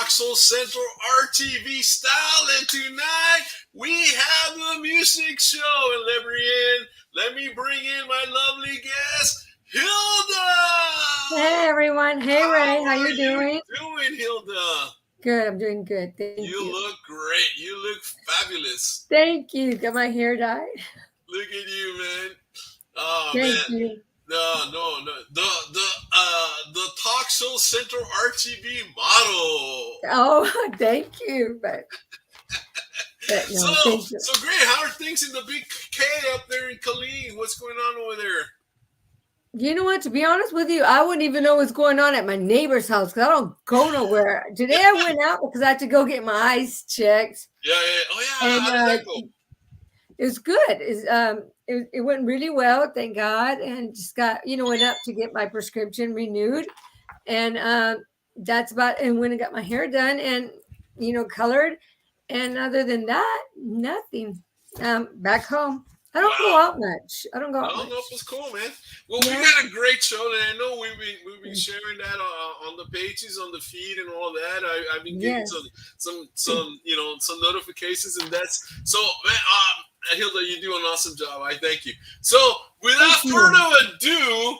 Talk Soul Central RTV style, and tonight we have the music show. And let me bring in my lovely guest, Hilda. Hey everyone. Hey Ray, how you doing? Doing, Hilda? Good, I'm doing good. Thank you. You look great. You look fabulous. Thank you. Got my hair dyed. Look at you, man. Oh, Thank man. you. No. The Talk Show Central RTV model. Oh, thank you. But no, so thank you. great. How are things in the big K up there in Killeen? What's going on over there? You know what? To be honest with you, I wouldn't even know what's going on at my neighbor's house because I don't go nowhere. Today I went out because I had to go get my eyes checked. Yeah. Oh yeah. And, How did that go? It was good. It went really well, thank God, and just got went up to get my prescription renewed, and that's about. And when I got my hair done and colored, and other than that, nothing. Back home, I don't go out much. I don't go out much. No, it's cool, man. Well, we got a great show, and I know we've been sharing that on the pages, on the feed, and all that. I've been getting some notifications, and that's so. Man, Hilda, you do an awesome job. I thank you. So, without further ado,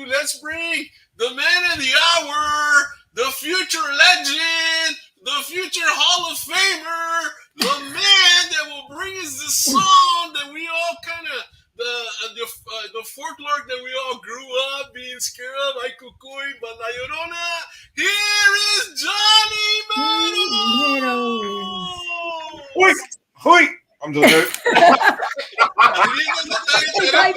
let's bring the man of the hour, the future legend, the future Hall of Famer, the man that will bring us the song that we all kind of the folklore that we all grew up being scared of, like Cucuy, but La Llorona. Here is Johnny Meadows. Hoi! I'm doing good. I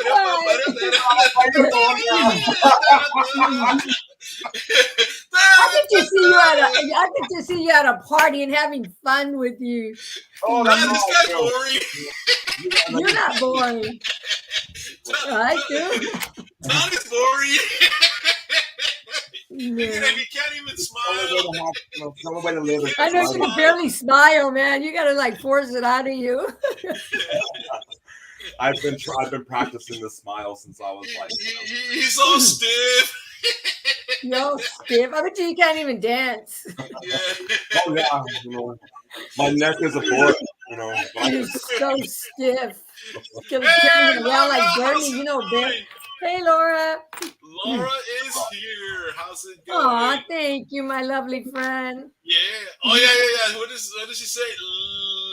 could just see you at a party and having fun with you. Oh, this guy's boring. You're not boring. I do. Johnny's boring. Yeah. He can't even smile. I know you can barely smile, man. You gotta force it out of you. I've been practicing the smile since I was He's so stiff. You're stiff. I bet you can't even dance. Yeah. Oh yeah. My neck is a board. You're so stiff. Killing around like Bernie, Barry. Hey, Laura. Laura is here. How's it going? Aw, thank you, my lovely friend. Yeah. Oh, yeah. What does she say?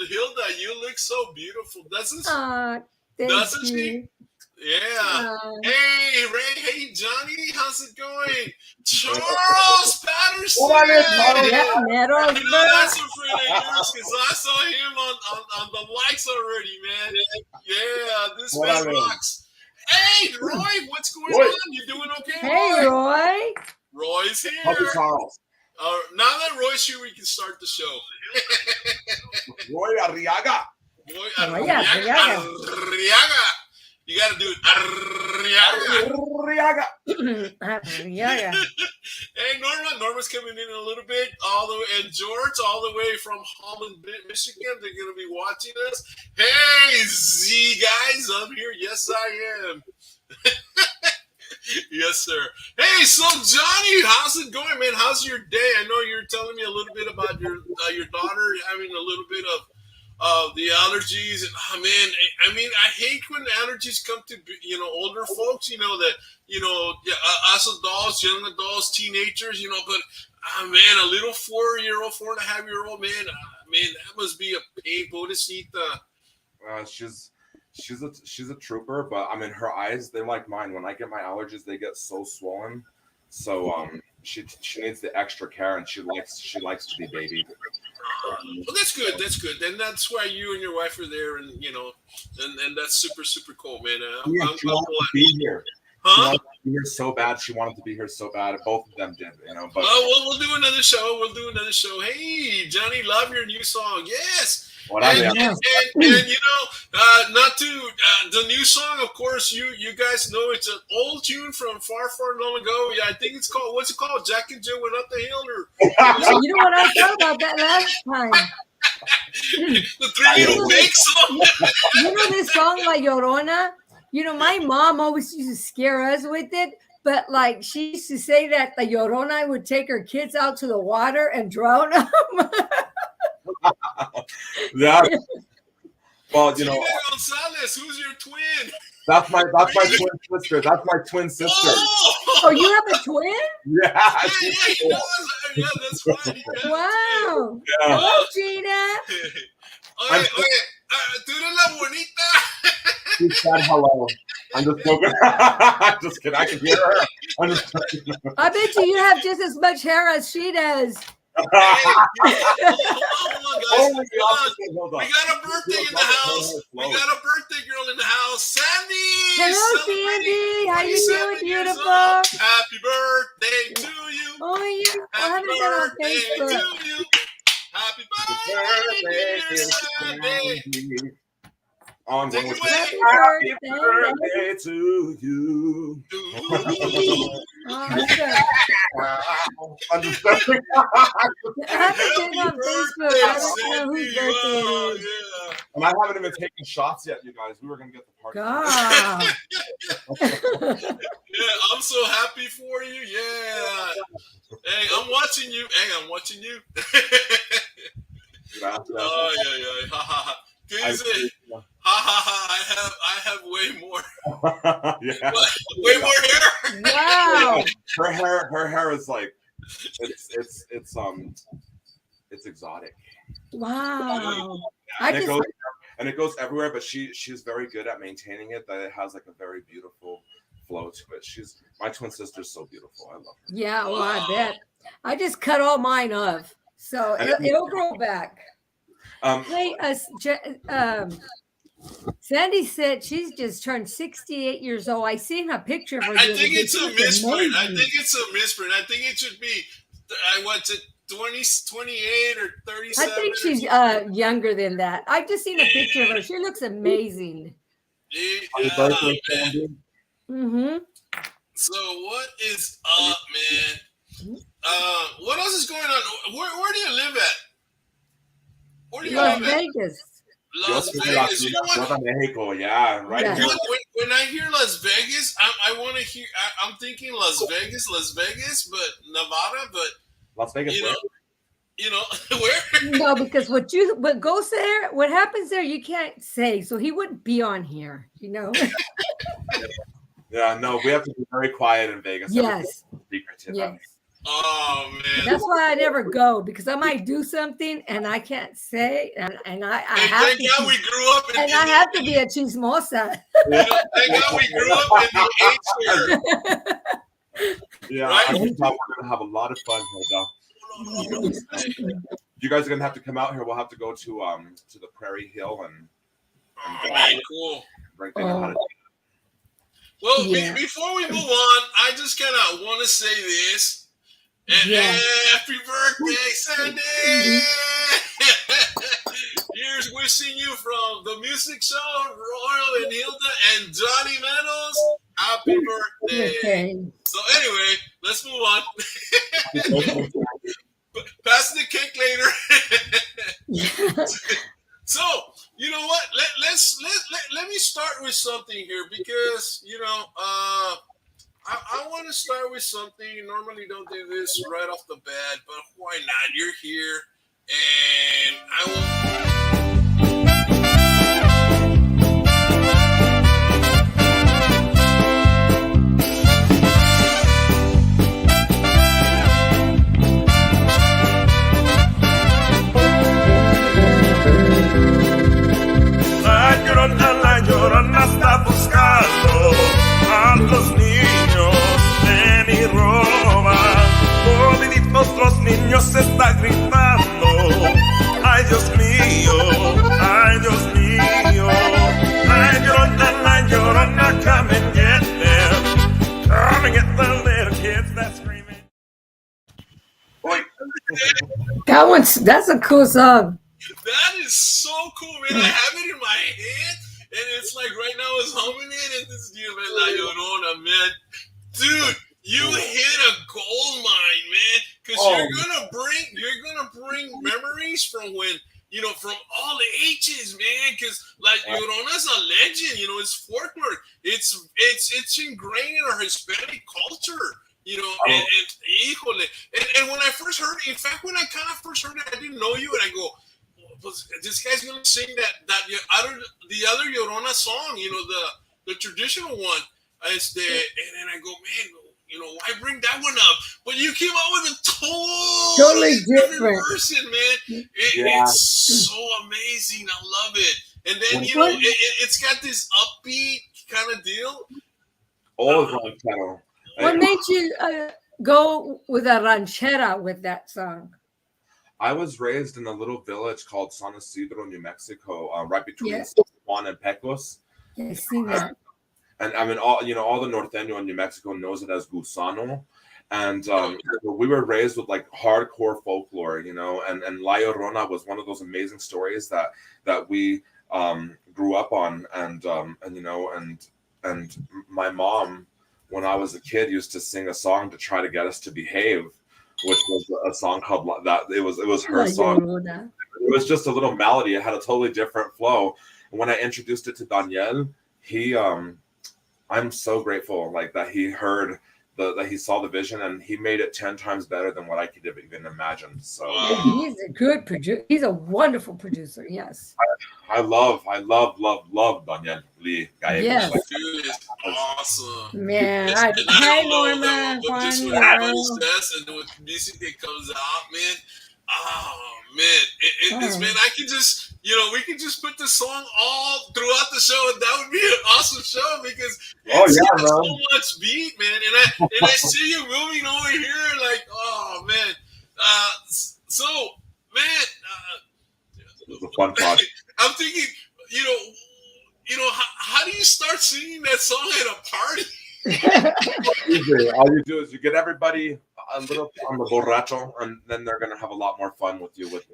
Hilda, you look so beautiful. Doesn't she? She? Yeah. Hey, Ray. Hey, Johnny. How's it going? Charles Patterson. Yeah, Meadows. That's a friend of yours because I saw him on the likes already, man. Yeah, this man rocks. Hey, Roy, what's going on? You doing okay? Hey, Roy. Roy's here. Happy Charles. Now that Roy's here, we can start the show. Roy Arriaga. Roy Arriaga. You got to do it. Arriaga. Hey, Norma's coming in a little bit, and George, all the way from Holland, Michigan. They're going to be watching us. Hey, Z guys, I'm here. Yes, I am. Yes, sir. Hey, so Johnny, how's it going, man? How's your day? I know you're telling me a little bit about your daughter having a little bit of the allergies, and I hate when allergies come to older folks. Us adults, young adults, teenagers. But a little 4.5-year-old man. That must be a pain, pobrecita. She's a trooper, but her eyes, they're like mine. When I get my allergies, they get so swollen. So she needs the extra care, and she likes to be babied. Well, that's good. And that's why you and your wife are there, and and that's super, super cool, man. She wanted to be here. Huh? She wanted to be here so bad. She wanted to be here so bad. Both of them did, But we'll do another show. Hey, Johnny, love your new song. Yes. Whatever. And the new song, of course, you guys know it's an old tune from far, far long ago. Yeah, I think it's called, what's it called? Jack and Jill Went Up the Hill, or you know what I thought about that last time? The Three Little Pigs song. You know this song, La Llorona? My mom always used to scare us with it, But like she used to say that the Llorona would take her kids out to the water and drown them. Yeah. Well, you Gina know, Gonzalez, who's your twin? that's my twin sister. That's my twin sister. Oh, you have a twin? Yeah. Yeah, that's right. Wow. Yeah. Hello, Gina. Oye, tú eres la bonita. She said hello. I'm just joking. I'm just kidding. I can hear her. I'm just joking. I bet you have just as much hair as she does. Hold on, guys. We got a birthday in the house. We got a birthday girl in the house. Sandy! Hello, Sandy. How you doing, beautiful? Happy birthday to you. Oh, yeah. I Happy haven't been on birthday Facebook. to you. Happy birthday, Sandy. On Take one it more away. time. Happy birthday to you. I'm just joking. I haven't been on Facebook. I don't know whose birthday it is. And I haven't even taken shots yet, you guys. We were gonna get the party. God. Yeah, I'm so happy for you. Yeah. Hey, I'm watching you. Oh yeah. Ha ha ha. Can you say, ha ha ha? I have way more. Yeah. Way more hair. Wow. Her hair is like it's exotic. Wow. And it goes everywhere, but she's very good at maintaining it. That it has like a very beautiful flow to it. My twin sister's so beautiful. I love her. Yeah, well, I bet. I just cut all mine off, so it'll grow back. Hey, Sandy said she's just turned 68 years old. I seen a picture of her. I think it's a misprint. I think it should be. I went to 28 or 37. I think she's younger than that. I've just seen a picture of her. She looks amazing. Happy birthday, Sandy. Mm-hmm. So what is up, man? What else is going on? Where do you live at? Where do you Las live at? Vegas. Las Vegas. You know what? Mexico, yeah, right. Yeah. Here. When I hear Las Vegas, I want to hear. I'm thinking Las Vegas, but Nevada, but Las Vegas. You know where? No, because what goes there, what happens there, you can't say. So he wouldn't be on here, you know. Yeah, no, we have to be very quiet in Vegas. Yes. Secretive. Yes. Oh man. That's why I never go, because I might do something and I can't say, and I have thank God we grew up and I have to be a chismosa. Thank God we grew up in the age where. Yeah, Right? I think we're gonna have a lot of fun, Hilda. You guys are gonna have to come out here. We'll have to go to the Prairie Hill and Man, cool. bring things how to do. Well, Yeah. before we move on, I just kind of want to say this. Happy birthday, Sandy! Here's wishing you from the music show, Royal and Hilda and Johnny Meadows. Happy birthday! Okay. So anyway, let's move on. Pass the cake later. So you know what? Let me start with something here because I want to start with something. You normally don't do this right off the bat, but why not? You're here, and I will. La Llorona está buscando a los niños de mi roba. Toditos los niños está gritando. Ay, Dios mío, ay, Dios mío. La Llorona, come and get them. Come and get the little kids that screaming. That's a cool song. That is so cool, man. I have it in my head, and it's like right now it's humming it, and this is La Llorona, man. Dude, you hit a gold mine, man. Because you're gonna bring memories from when from all the H's, man, because like Llorona's a legend, it's folklore. It's ingrained in our Hispanic culture, and when I first heard it, in fact, when I kind of first heard it, I didn't know you, and I go, well, this guy's gonna sing the other Llorona song, the traditional one. And then I go, man, why bring that one up? But you came out with a totally different person, man. It's so amazing. I love it. And then, it's got this upbeat kind of deal. What made you go with a ranchera with that song? I was raised in a little village called San Isidro, New Mexico, right between Juan and Pecos. I see that. And I mean, all the norteño in New Mexico knows it as gusano. And we were raised with like hardcore folklore, and La Llorona was one of those amazing stories that we grew up on. And my mom, when I was a kid, used to sing a song to try to get us to behave, which was a song called that. It was her song. It was just a little melody. It had a totally different flow. And when I introduced it to Daniel, I'm so grateful that he heard that he saw the vision, and he made it 10 times better than what I could have even imagined. So he's a good producer. He's a wonderful producer. Yes. I love Daniel Lee. Yes. Dude, it's awesome. Man, hi Norma. Just when everybody says, and with music that comes out, man. Oh man, man, I can just, we can just put the song all throughout the show, and that would be an awesome show because it's got so much beat, man. And I see you moving over here, like, oh man. So, man, it was a fun project. I'm thinking, how do you start singing that song at a party? Easy. All you do is you get everybody a little on the borracho, and then they're gonna have a lot more fun with you. That's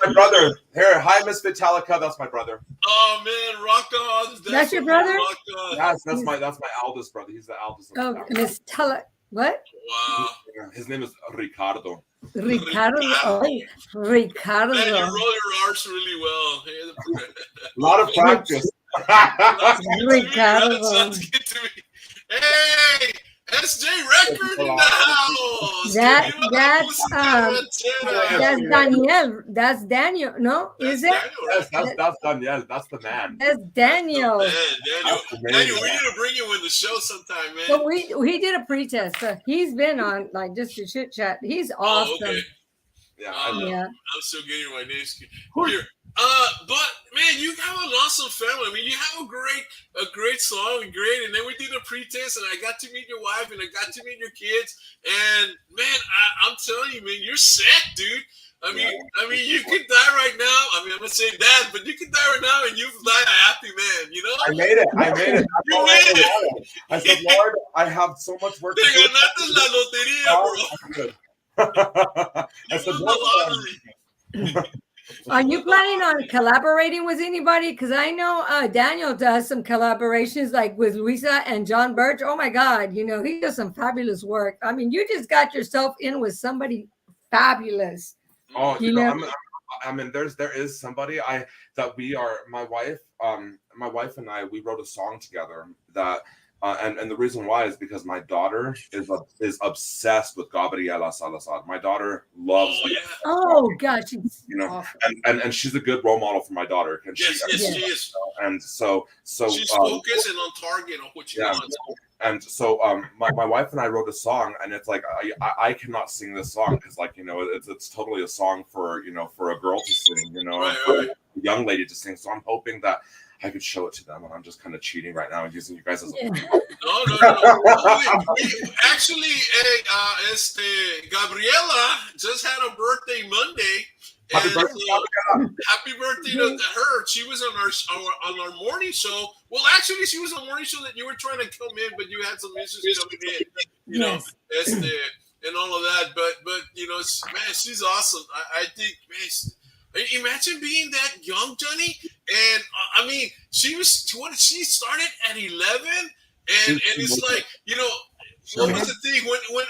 my brother. Here, hi, Miss Vitalica. That's my brother. Oh man, rock on! That's your brother? Yes, that's my eldest brother. He's the eldest. Oh, Miss what? Wow. His name is Ricardo. Ricardo. Oh, Ricardo. Man, you roll your R's really well. A lot of practice. Ricardo. Sounds good to me. Hey, SJ Record in the house. That's Daniel. That's Daniel. No, is it? Yes, that's Daniel. That's the man. That's Daniel. Daniel, we need to bring you in the show sometime, man. So we did a pre-test. So he's been on just a chit chat. He's awesome. Okay. Yeah, I'm still getting my names here. But man, you have an awesome family. I mean, you have a great song, and then we did a pre-test, and I got to meet your wife, and I got to meet your kids, and man, I'm telling you, man, you're set, dude. I mean, you could die right now. I mean, I'm not saying that, but you could die right now, and you've died a happy man. I made it. You made it. I said, Lord, I have so much work to do. Te ganaste la lotería, bro. I said, Are you planning on collaborating with anybody? Because I know Daniel does some collaborations like with Luisa and John Birch. Oh my God, he does some fabulous work. I mean, you just got yourself in with somebody fabulous. Oh, I mean, there is somebody my wife and I, we wrote a song together that. And the reason why is because my daughter is obsessed with Gabriela Salazar. My daughter loves. Oh gosh, awesome. and she's a good role model for my daughter. She is. And so she's focused and on target on what she wants. And so my wife and I wrote a song, and it's like I cannot sing this song because it's totally a song for for a girl to sing, for a young lady to sing. So I'm hoping that I could show it to them, and I'm just kind of cheating right now and using you guys as a. No. Actually, Gabriela just had a birthday Monday. Happy birthday to her. She was on our morning show. Well, actually, she was on a morning show that you were trying to come in, but you had some issues coming in. And all of that. But man, she's awesome. I think, man. Imagine being that young, Johnny. And I mean, she started at 11, and it's like, what was the thing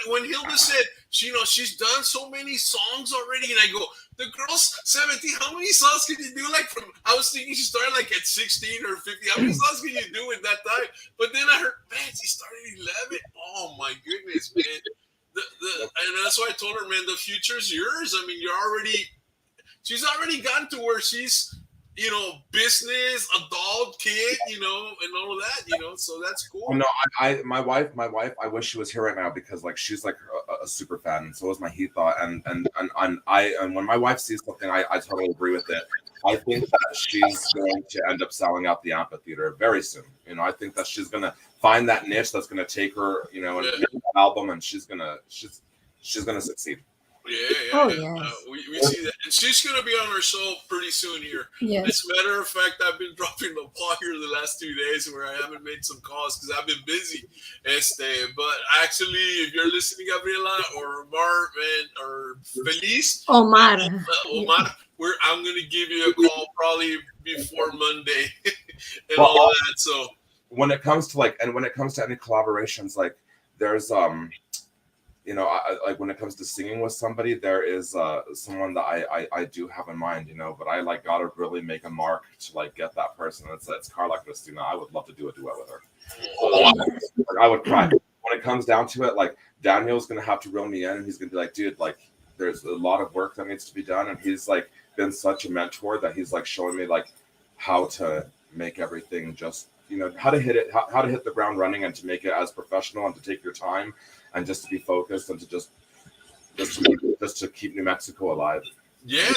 when Hilda said, she's done so many songs already, and I go, The girl's 17. How many songs can you do? Like I was thinking she started like at 16 or 15. How many songs can you do in that time? But then I heard, man, she started at 11. Oh my goodness, man. And that's why I told her, man, the future's yours. I mean, she's already gotten to where she's, business, adult kid, and all of that, so that's cool. No, my wife, I wish she was here right now because like she's like a super fan, and so is my Thought, and when my wife sees something, I totally agree with it. I think that she's going to end up selling out the amphitheater very soon. I think that she's gonna find that niche that's gonna take her, and make an album, and she's gonna succeed. Yeah. We see that. And she's going to be on our show pretty soon here. Yes. As a matter of fact, I've been dropping the ball here the last 2 days where I haven't made some calls because I've been busy. But actually, if you're listening, Gabriela, or Omar, or Feliz, Omar, I'm going to give you a call probably before Monday and all that. So when it comes to any collaborations, like there's like when it comes to singing with somebody, there is someone that I do have in mind, but I like gotta really make a mark to like get that person. It's Carla Cristina. I would love to do a duet with her. I would cry. When it comes down to it, like Daniel's gonna have to reel me in, and he's gonna be like, dude, like there's a lot of work that needs to be done, and he's like been such a mentor that he's like showing me like how to make everything just how to hit it, how to hit the ground running, and to make it as professional, and to take your time, and just to be focused, and to just to keep New Mexico alive. Yeah.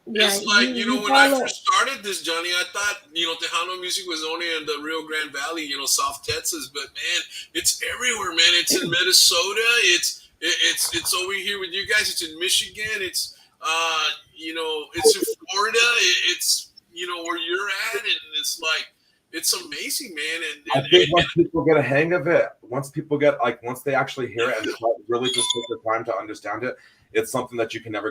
It's like, when I first started this, Johnny, I thought, Tejano music was only in the Rio Grande Valley, South Texas, but man, it's everywhere, man. It's in Minnesota. It's over here with you guys. It's in Michigan. It's, it's in Florida. It's, where you're at. And it's like, it's amazing, man. And I think once people get a hang of it, once they actually hear it and really just take the time to understand it, it's something that you can never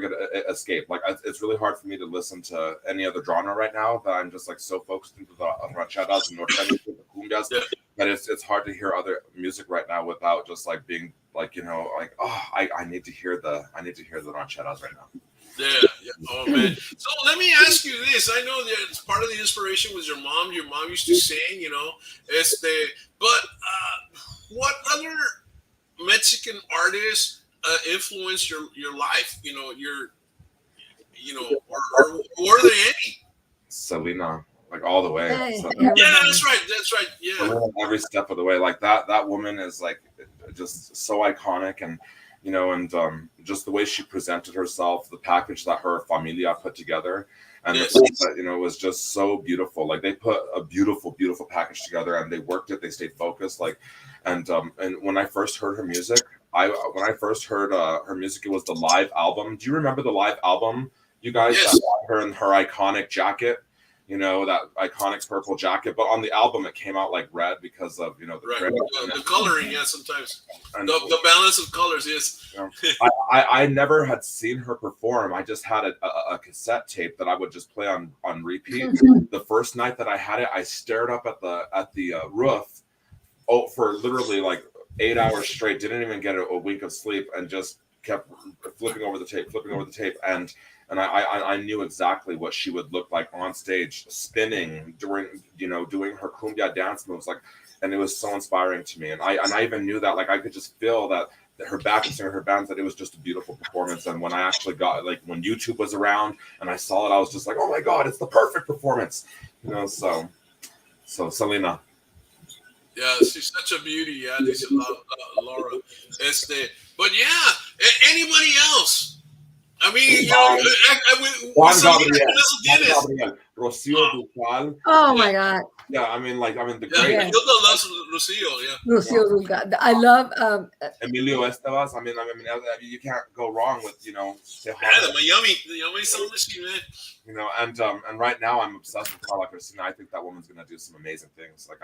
escape. Like it's really hard for me to listen to any other genre right now, that I'm just like so focused into the rancheras and norteños and the cumbias that it's hard to hear other music right now without just like being like, I need to hear the rancheras right now. Yeah. Oh man. So let me ask you this. I know that part of the inspiration was your mom. Your mom used to sing, but what other Mexican artists influenced your life? Or were there any? Selena, like all the way. Yeah, that's right. Yeah. Every step of the way. Like that woman is like just so iconic, and just the way she presented herself, the package that her familia put together, and it was just so beautiful. Like they put a beautiful package together, and they worked it. They stayed focused. Like, and when I first heard her music, it was the live album. Do you remember the live album, you guys? Yes. That her in her iconic jacket. That iconic purple jacket, but on the album it came out like red because of the coloring. Yeah, sometimes and the balance of colors. Yes. I never had seen her perform. I just had a cassette tape that I would just play on repeat. The first night that I had it, I stared up at the roof for literally like 8 hours straight. Didn't even get a wink of sleep, and just kept flipping over the tape, and I knew exactly what she would look like on stage, spinning during, doing her cumbia dance moves, like, and it was so inspiring to me. And I even knew that, like, I could just feel that her back and her bands, that it was just a beautiful performance. And when I actually got, like, when YouTube was around and I saw it, I was just like, oh my God, it's the perfect performance, so Selena. Yeah, she's such a beauty. Yeah, this is Laura. But yeah, anybody else? I mean, Juan Gabriel, Rocío Dúrcal. Oh my God. Yeah, I mean the great. Hilda loves Rocío. Yeah. Rocío Dúrcal. I love Emilio Estevez. I mean, you can't go wrong with the Miami Soul Machine, man. And right now I'm obsessed with Carla Cristina. I think that woman's gonna do some amazing things. Like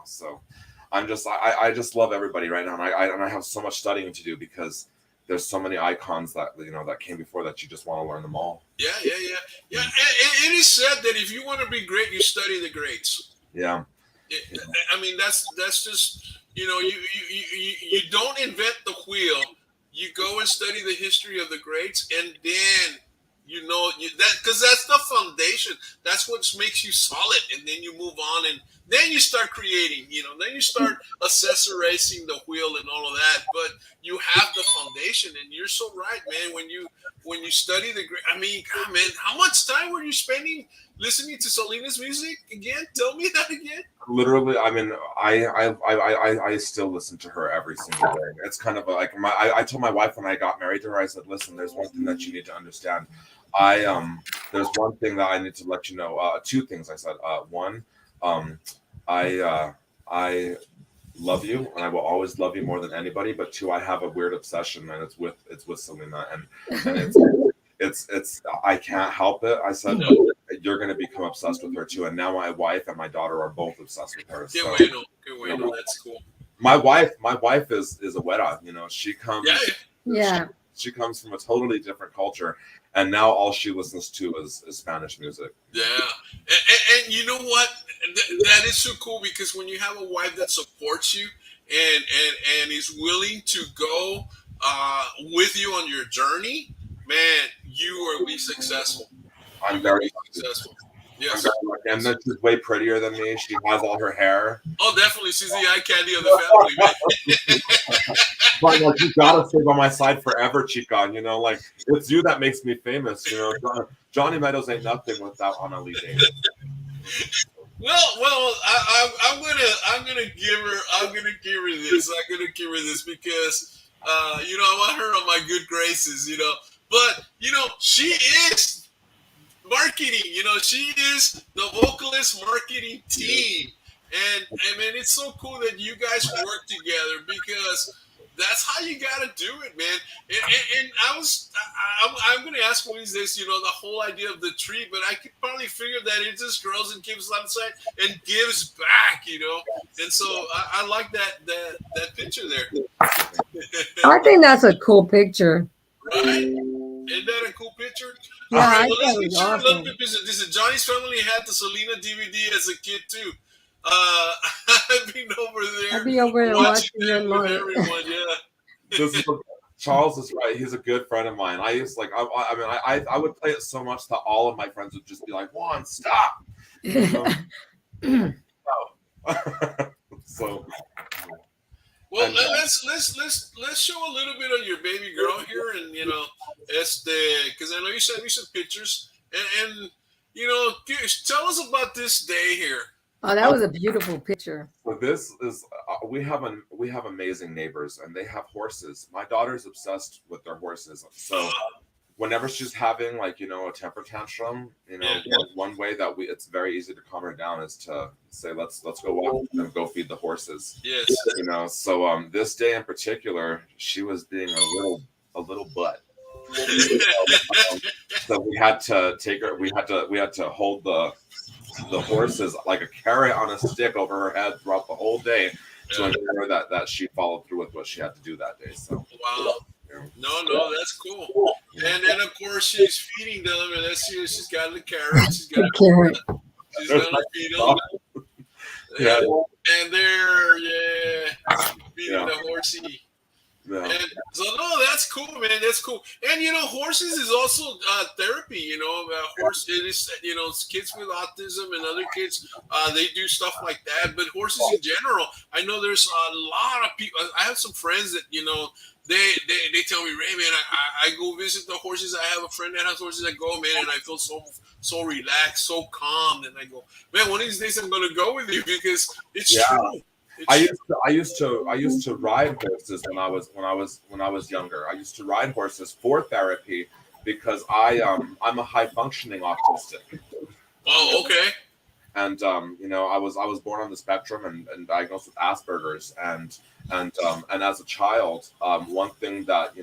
so I just love everybody right now, and I have so much studying to do because there's so many icons that that came before that you just want to learn them all. Yeah. And it is said that if you want to be great, you study the greats. Yeah. I mean, that's just you don't invent the wheel, you go and study the history of the greats, and then that because that's the foundation. That's what makes you solid, and then you move on, and then you start creating. Then you start accessorizing the wheel and all of that. But you have the foundation, and you're so right, man. When you study the great, I mean, God, man, how much time were you spending listening to Selena's music again? Tell me that again. Literally, I mean, I still listen to her every single day. It's kind of like I told my wife when I got married to her, I said, listen, there's one thing that you need to understand. There's one thing that I need to let you know. Two things I said. One, I love you, and I will always love you more than anybody. But two, I have a weird obsession, and it's with Selena, and it's I can't help it. I said you're going to become obsessed with her too, and now my wife and my daughter are both obsessed with her. So, that's cool. My wife is a güera. She comes. Yeah. She comes from a totally different culture, and now all she listens to is Spanish music. Yeah, and you know what? That is so cool, because when you have a wife that supports you and is willing to go with you on your journey, man, you will be successful. I'm very successful. Yes. And then she's way prettier than me. She has all her hair. Oh, definitely. She's the eye candy of the family, man. But like, you gotta stay by my side forever, Chica. Like, it's you that makes me famous. Johnny Meadows ain't nothing without Ana Lide. Well, I'm gonna give her this because I want her on my good graces. But she is marketing. She is the Vocalists marketing team, and man, it's so cool that you guys work together, because that's how you got to do it, man. And I'm going to ask one of these days, the whole idea of the tree, but I could probably figure that it just grows and gives outside and gives back, And so I like that picture there. I think that's a cool picture. Right? Isn't that a cool picture? Yeah, All right, I well, thought let's it was picture awesome. a little bit. This is Johnny's family had the Selena DVD as a kid too. I've been over there. I'll be over there watching them with them. everyone. Yeah. Charles is right. He's a good friend of mine. I used I would play it so much that all of my friends would just be like, "Juan, stop!" So. Well, let's show a little bit of your baby girl here, and because I know you sent me some pictures, and tell us about this day here. Oh, that was a beautiful picture. So this is we have amazing neighbors, and they have horses. My daughter's obsessed with their horses, so whenever she's having a temper tantrum, one way that it's very easy to calm her down is to say, let's go walk and go feed the horses. Yes. So this day in particular, she was being a little butt. So we had to take her. We had to hold the horses like a carrot on a stick over her head throughout the whole day to ensure that she followed through with what she had to do that day. So wow. No, that's cool. And then of course she's feeding them, and she's got the carrots. She's gonna feed them. Yeah. And they're feeding the horsey. Yeah. And so that's cool, man. That's cool. And horses is also therapy. Horse. It is kids with autism and other kids. They do stuff like that. But horses in general, I know there's a lot of people. I have some friends that they tell me, Ray, man, I go visit the horses. I have a friend that has horses. I go, man, and I feel so relaxed, so calm. And I go, man, one of these days I'm gonna go with you, because it's true. I used to ride horses when I was younger. I used to ride horses for therapy because I'm a high functioning autistic. Oh, okay. And I was born on the spectrum and diagnosed with Asperger's, and as a child, one thing that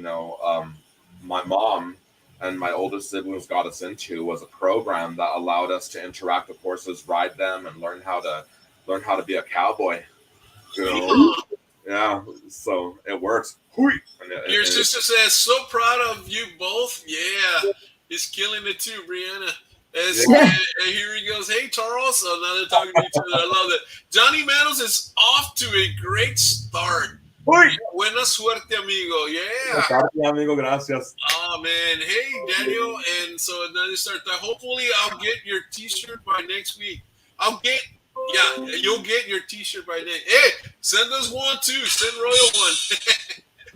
my mom and my oldest siblings got us into was a program that allowed us to interact with horses, ride them, and learn how to be a cowboy. Yeah, so it works. Your sister says, so proud of you both. Yeah, he's killing it too, Brianna. And here he goes. Hey, Charles. So now they're talking to each other. I love that. Johnny Meadows is off to a great start. Buena suerte, amigo. Yeah. Amigo, gracias. Oh man, hey Daniel, and so then start that. Hopefully, I'll get your T-shirt by next week. You'll get your T-shirt by then. Hey, send us one too. Send Royal one.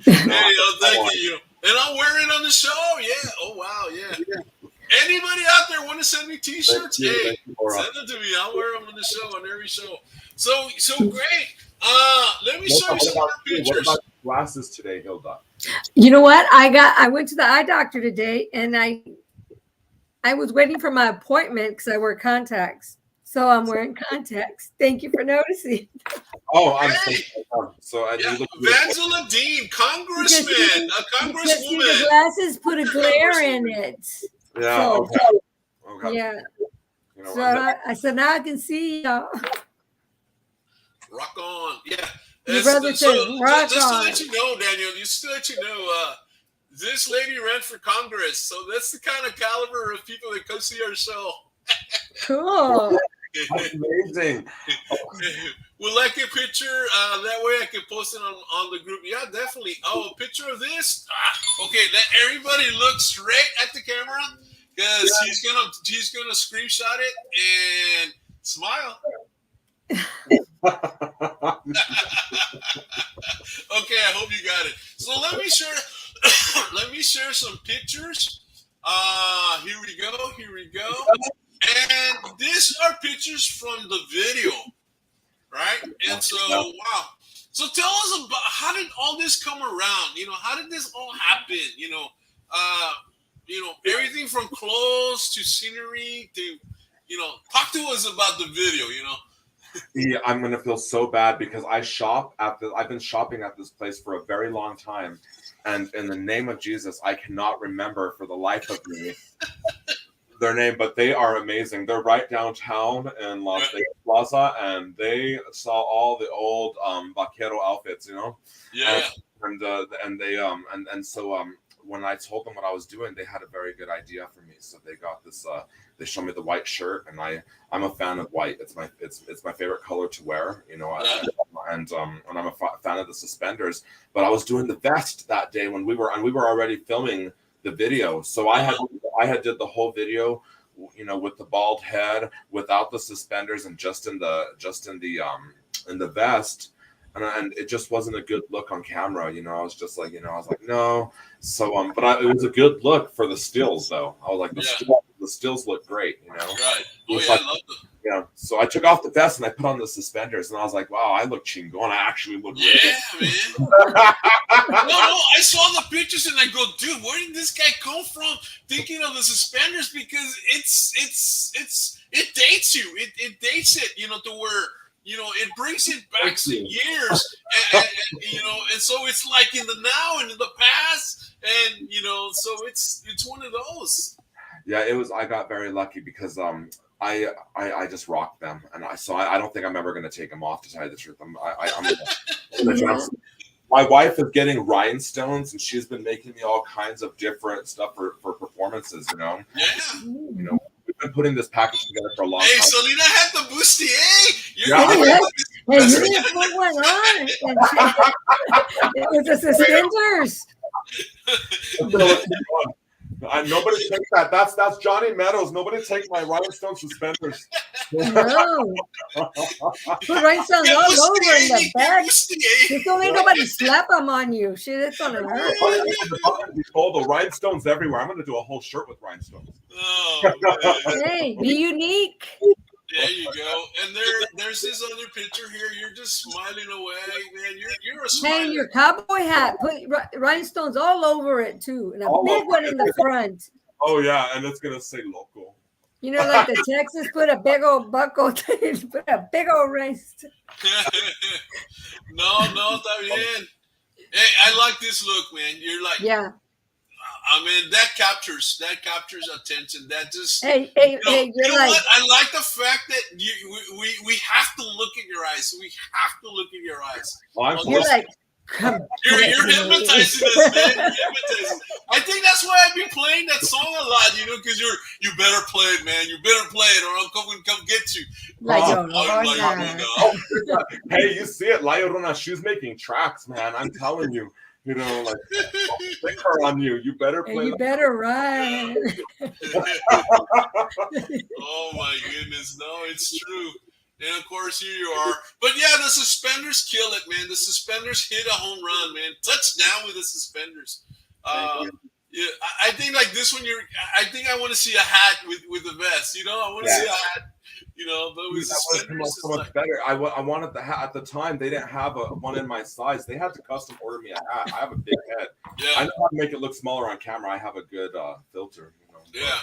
Hey, thank you. And I'll wear it on the show. Yeah. Oh wow. Yeah. Anybody out there want to send me T-shirts? Hey, send them to me. I'll wear them on the show, on every show. So great. Let me show you some more pictures. What about glasses today, Hilda? You know what? I went to the eye doctor today, and I was waiting for my appointment because I wear contacts. So I'm wearing contacts. Thank you for noticing. Oh, I'm so Vanzilla Dean, congressman, a congresswoman. The glasses put a glare in it. Yeah. So, okay. Yeah. You know, So I said, now I can see y'all. Rock on. Yeah. Your brother says, rock just on. to let you know, Daniel, this lady ran for Congress. So that's the kind of caliber of people that come see our show. Cool. That's amazing. We'll like a picture. That way I can post it on the group. Yeah, definitely. Oh, a picture of this. Okay, let everybody look straight at the camera because she's gonna screenshot it and smile. Okay, I hope you got it. So let me share some pictures. Here we go. And these are pictures from the video, right? And so, wow. So tell us about how did all this come around? How did this all happen? Everything from clothes to scenery to, talk to us about the video, Yeah, I'm gonna feel so bad because I've been shopping at this place for a very long time, and in the name of Jesus, I cannot remember for the life of me their name, but they are amazing. They're right downtown in Las Vegas Plaza, and they sell all the old vaquero outfits, Yeah. So when I told them what I was doing, they had a very good idea for me. So they got this. They showed me the white shirt, and I'm a fan of white. It's my favorite color to wear, and I'm a fan of the suspenders. But I was doing the vest that day when we were already filming the video. So I had did the whole video, with the bald head, without the suspenders, and just in the vest. And it just wasn't a good look on camera, I was just like, no. So, but it was a good look for the stills, though. I was like, the stills look great, Right. Oh, yeah, like, I love them. Yeah. So I took off the vest and I put on the suspenders, and I was like, wow, I look chingon. I actually look man. No, I saw the pictures and I go, dude, where did this guy come from? Thinking of the suspenders, because it dates you. It dates it, to where, it brings it back some years, and so it's like in the now and in the past, and so it's one of those. Yeah, it was. I got very lucky because I just rocked them, and I don't think I'm ever going to take them off, to tell you the truth. I'm my wife is getting rhinestones, and she's been making me all kinds of different stuff for performances. Yeah. We've been putting this package together for a long time. Hey, Selena had the bustier. You didn't put one on. It was the suspenders. Nobody take that. That's Johnny Meadows. Nobody take my rhinestone suspenders. No. Put rhinestones all over in the back. Just don't let nobody slap them on you. Shit, it's gonna hurt. The rhinestones everywhere. I'm gonna do a whole shirt with rhinestones. Oh, hey, be unique. There you go. And there's this other picture here. You're just smiling away, man. You're a smiler. Hey, your cowboy hat. Put rhinestones all over it too, and a big one in the front. Oh yeah, and it's gonna say local. Like the Texas put a big old buckle. Put a big old rhinestone. No, está bien. Hey, I like this look, man. You're like, yeah. I mean, that captures attention. That just hey, you're like, what? I like the fact that we have to look in your eyes. We have to look in your eyes. You're like, You're hypnotizing us, man. You're hypnotizing. I think that's why I've been playing that song a lot, because you better play it, man. You better play it, or I'm come get you. La Llorona. Hey, you see it, La Llorona. She's making tracks, man. I'm telling you. Like, stick her on you. You better play. And you better run. Oh my goodness, no, it's true. And of course, here you are. But yeah, the suspenders kill it, man. The suspenders hit a home run, man. Touchdown with the suspenders. Yeah, I think like this one, I think I want to see a hat with the vest. I want to see a hat. But with suspenders, so much better. I wanted the hat at the time. They didn't have one in my size. They had to custom order me a hat. I have a big head. Yeah. I know how to make it look smaller on camera. I have a good filter. Yeah.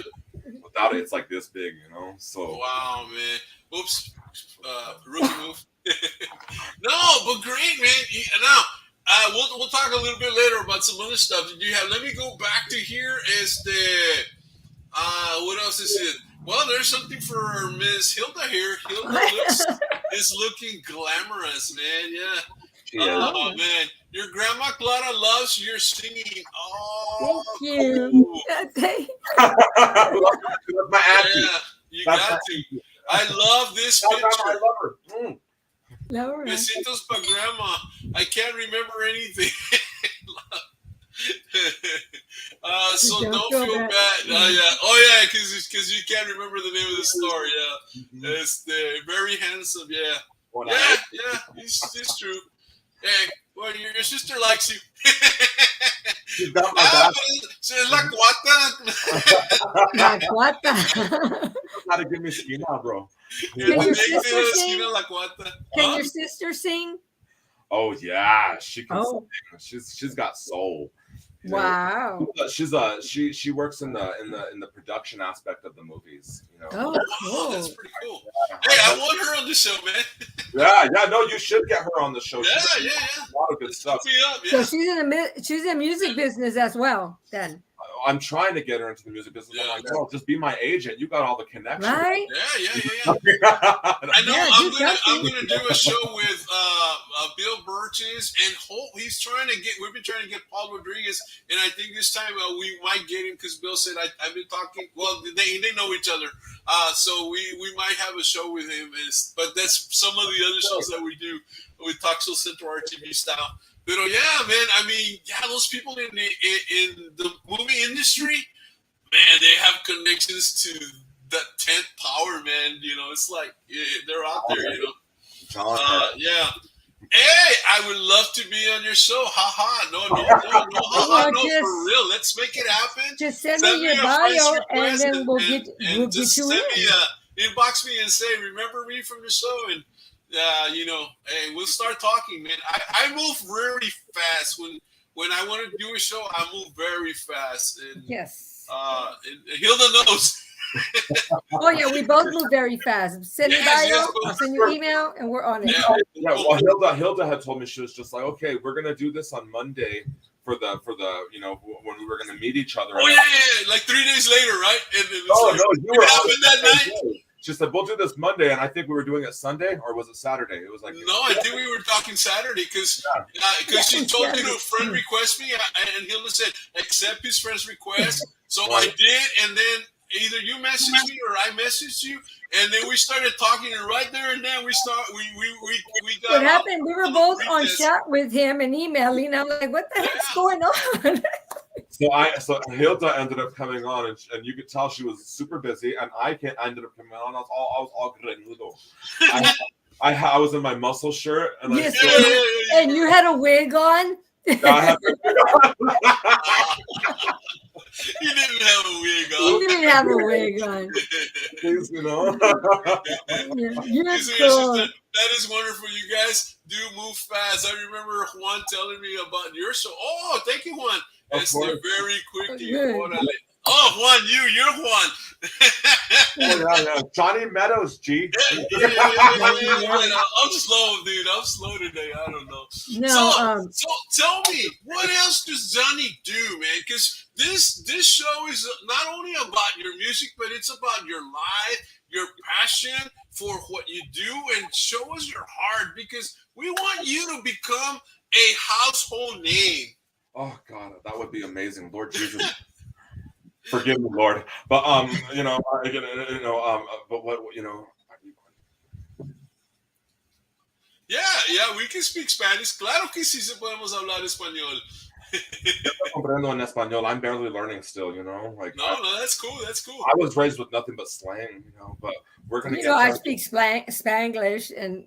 Without it, it's like this big. So. Wow, man. Oops. Rookie move. No, but great, man. Now, we'll talk a little bit later about some other stuff that you have. Let me go back to here. What else is it? Well, there's something for Miss Hilda here. Hilda is looking glamorous, man. Yeah. Oh, man. Your grandma Clara loves your singing. Oh, thank you. Cool. My auntie. Yeah, you got to. I love this picture. I love her. Laura. Besitos pa grandma. I can't remember anything. So don't feel bad. Yeah. Oh yeah, because you can't remember the name of the store. Yeah. It's very handsome. Yeah. Yeah. It's true. Hey, well, your sister likes you. She's got my back. She's la cuata. La cuata. How to give me skin now, bro. Can your sister sing? Can your sister sing? Oh yeah, she can sing. She's got soul. Wow. She works in the production aspect of the movies. Oh, cool. That's pretty cool. Hey, I want her on the show, man. Yeah. No, you should get her on the show. Yeah. A lot of good stuff. So she's in music business as well. Then I'm trying to get her into the music business. I'm like, girl, just be my agent. You got all the connections. Right? Yeah. I know. I'm gonna do a show with Bill Birches and Holt. We've been trying to get Paul Rodriguez, and I think this time we might get him because Bill said I've been talking. Well, they know each other, so we might have a show with him. But that's some of the other shows that we do. We talk so Central RTV style. But yeah, man. I mean, those people in the movie industry, man, they have connections to that 10th power, man. It's like they're out there. Yeah. Hey, I would love to be on your show. No, for real. Let's make it happen. Just send me your bio, and then we'll get you in. Inbox me and say, remember me from the show, and hey, we'll start talking, man. I move very fast when I want to do a show. I move very fast, and yes, and Hilda knows. Oh yeah, we both move very fast. Send me bio, I'll send you email, and we're on it. Yeah. Well, Hilda had told me, she was just like, okay, we're gonna do this on Monday for the when we were gonna meet each other. Oh yeah. Like 3 days later, right? And no, you were happened that night. She said, we'll do this Monday, and I think we were doing it Sunday, or was it Saturday? It was like... No, I think we were talking Saturday, because she told me to friend request me, and Hilda said, accept his friend's request. So I did, and then either you messaged me or I messaged you, and then we started talking, and right there and then we got... What happened? We were both on chat with him and emailing. I'm like, what the heck's going on? So Hilda ended up coming on, and you could tell she was super busy, and I ended up coming on. I was all grenudo. I was in my muscle shirt, and and you had a wig on. I had You didn't have a wig on. You didn't have a wig on. Please, That is wonderful. You guys do move fast. I remember Juan telling me about your show. Oh, thank you, Juan. It's very quickly. Oh, Juan, you're Juan. Yeah. Johnny Meadows, G. Yeah. I'm slow, dude. I'm slow today. I don't know. No. So tell me, what else does Johnny do, man? Because this show is not only about your music, but it's about your life, your passion for what you do, and show us your heart, because we want you to become a household name. Oh God, that would be amazing, Lord Jesus. Forgive me, Lord. But but what Yeah, we can speak Spanish. Claro que sí se podemos hablar español. in español. I'm barely learning still, Like no, that's cool. That's cool. I was raised with nothing but slang, but we're gonna get. I speak Spanglish, and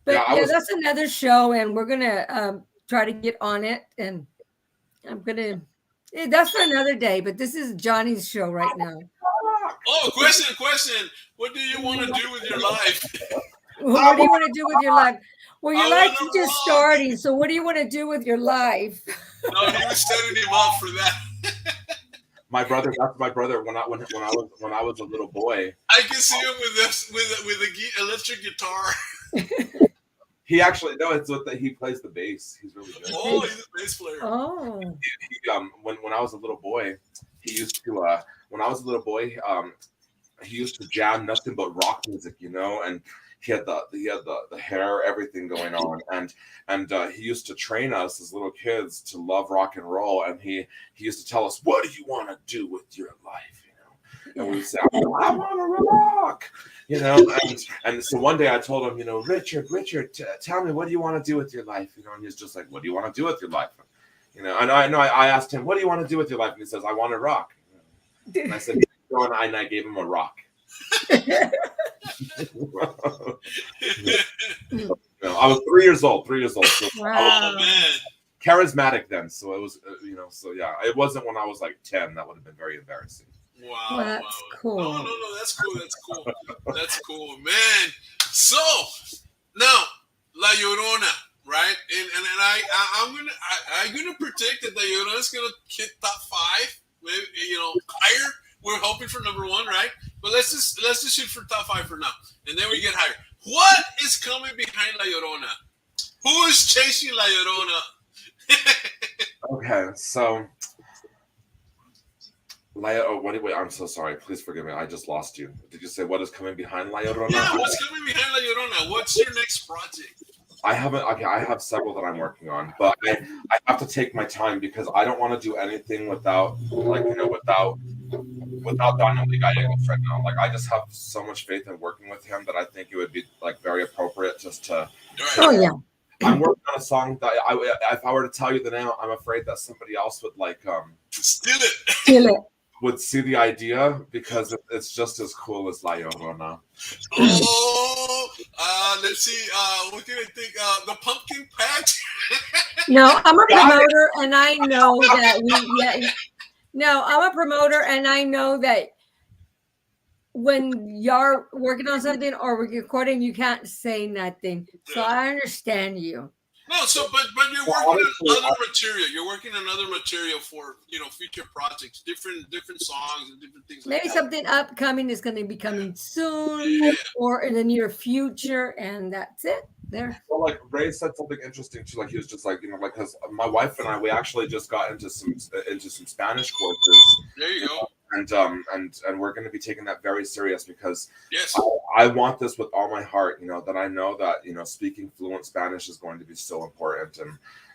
but that's another show, and we're gonna try to get on it, and I'm gonna. That's for another day, but this is Johnny's show right now. Oh, question. What do you want to do with your life? What do you want to do with your life? Well, your life is just starting, so what do you want to do with your life? No, he was setting him up for that. That's my brother. When I was a little boy, I can see him with a electric guitar. He actually he plays the bass. He's really good. Oh, he's a bass player. Oh. When I was a little boy, he used to jam nothing but rock music, and he had the hair, everything going on, and he used to train us as little kids to love rock and roll, and he used to tell us, what do you want to do with your life, and we would say, I want to rock, and so one day I told him, Richard, tell me, what do you want to do with your life, and he's just like, what do you want to do with your life, and I asked him, what do you want to do with your life, and he says, I want to rock, and I said, and I gave him a rock. I was 3 years old. So wow. Man. Charismatic then, so it was, it wasn't when I was like 10. That would have been very embarrassing. Wow, that's cool. No, that's cool. That's cool, man. So now La Llorona, right? And I'm gonna predict that La Llorona is gonna hit top 5, maybe higher. We're hoping for number 1, right? But let's just shoot for top 5 for now, and then we get higher. What is coming behind La Llorona? Who is chasing La Llorona? Okay, so wait, I'm so sorry. Please forgive me. I just lost you. Did you say what is coming behind La Llorona? Yeah, what's coming behind La Llorona? What's your next project? I have several that I'm working on, but I have to take my time because I don't want to do anything without Daniel Gallegos right now. Like, I just have so much faith in working with him that I think it would be like very appropriate just to. Oh yeah. I'm working on a song that if I were to tell you the name, I'm afraid that somebody else would steal it. Would see the idea because it's just as cool as La Llorona. Oh, let's see. What can I think? The Pumpkin Patch. No, I'm a promoter, and I know that No, I'm a promoter, and I know that when you're working on something or we're recording, you can't say nothing. So I understand you. No, but you're working on other material. You're working on other material for future projects, different songs and different things. Maybe like something upcoming is going to be coming soon or in the near future, and that's it. There. Well, like Ray said something interesting too. Like he was just like because my wife and I, we actually just got into some Spanish courses. There you go. And we're going to be taking that very serious because yes, I want this with all my heart. That I know that speaking fluent Spanish is going to be so important,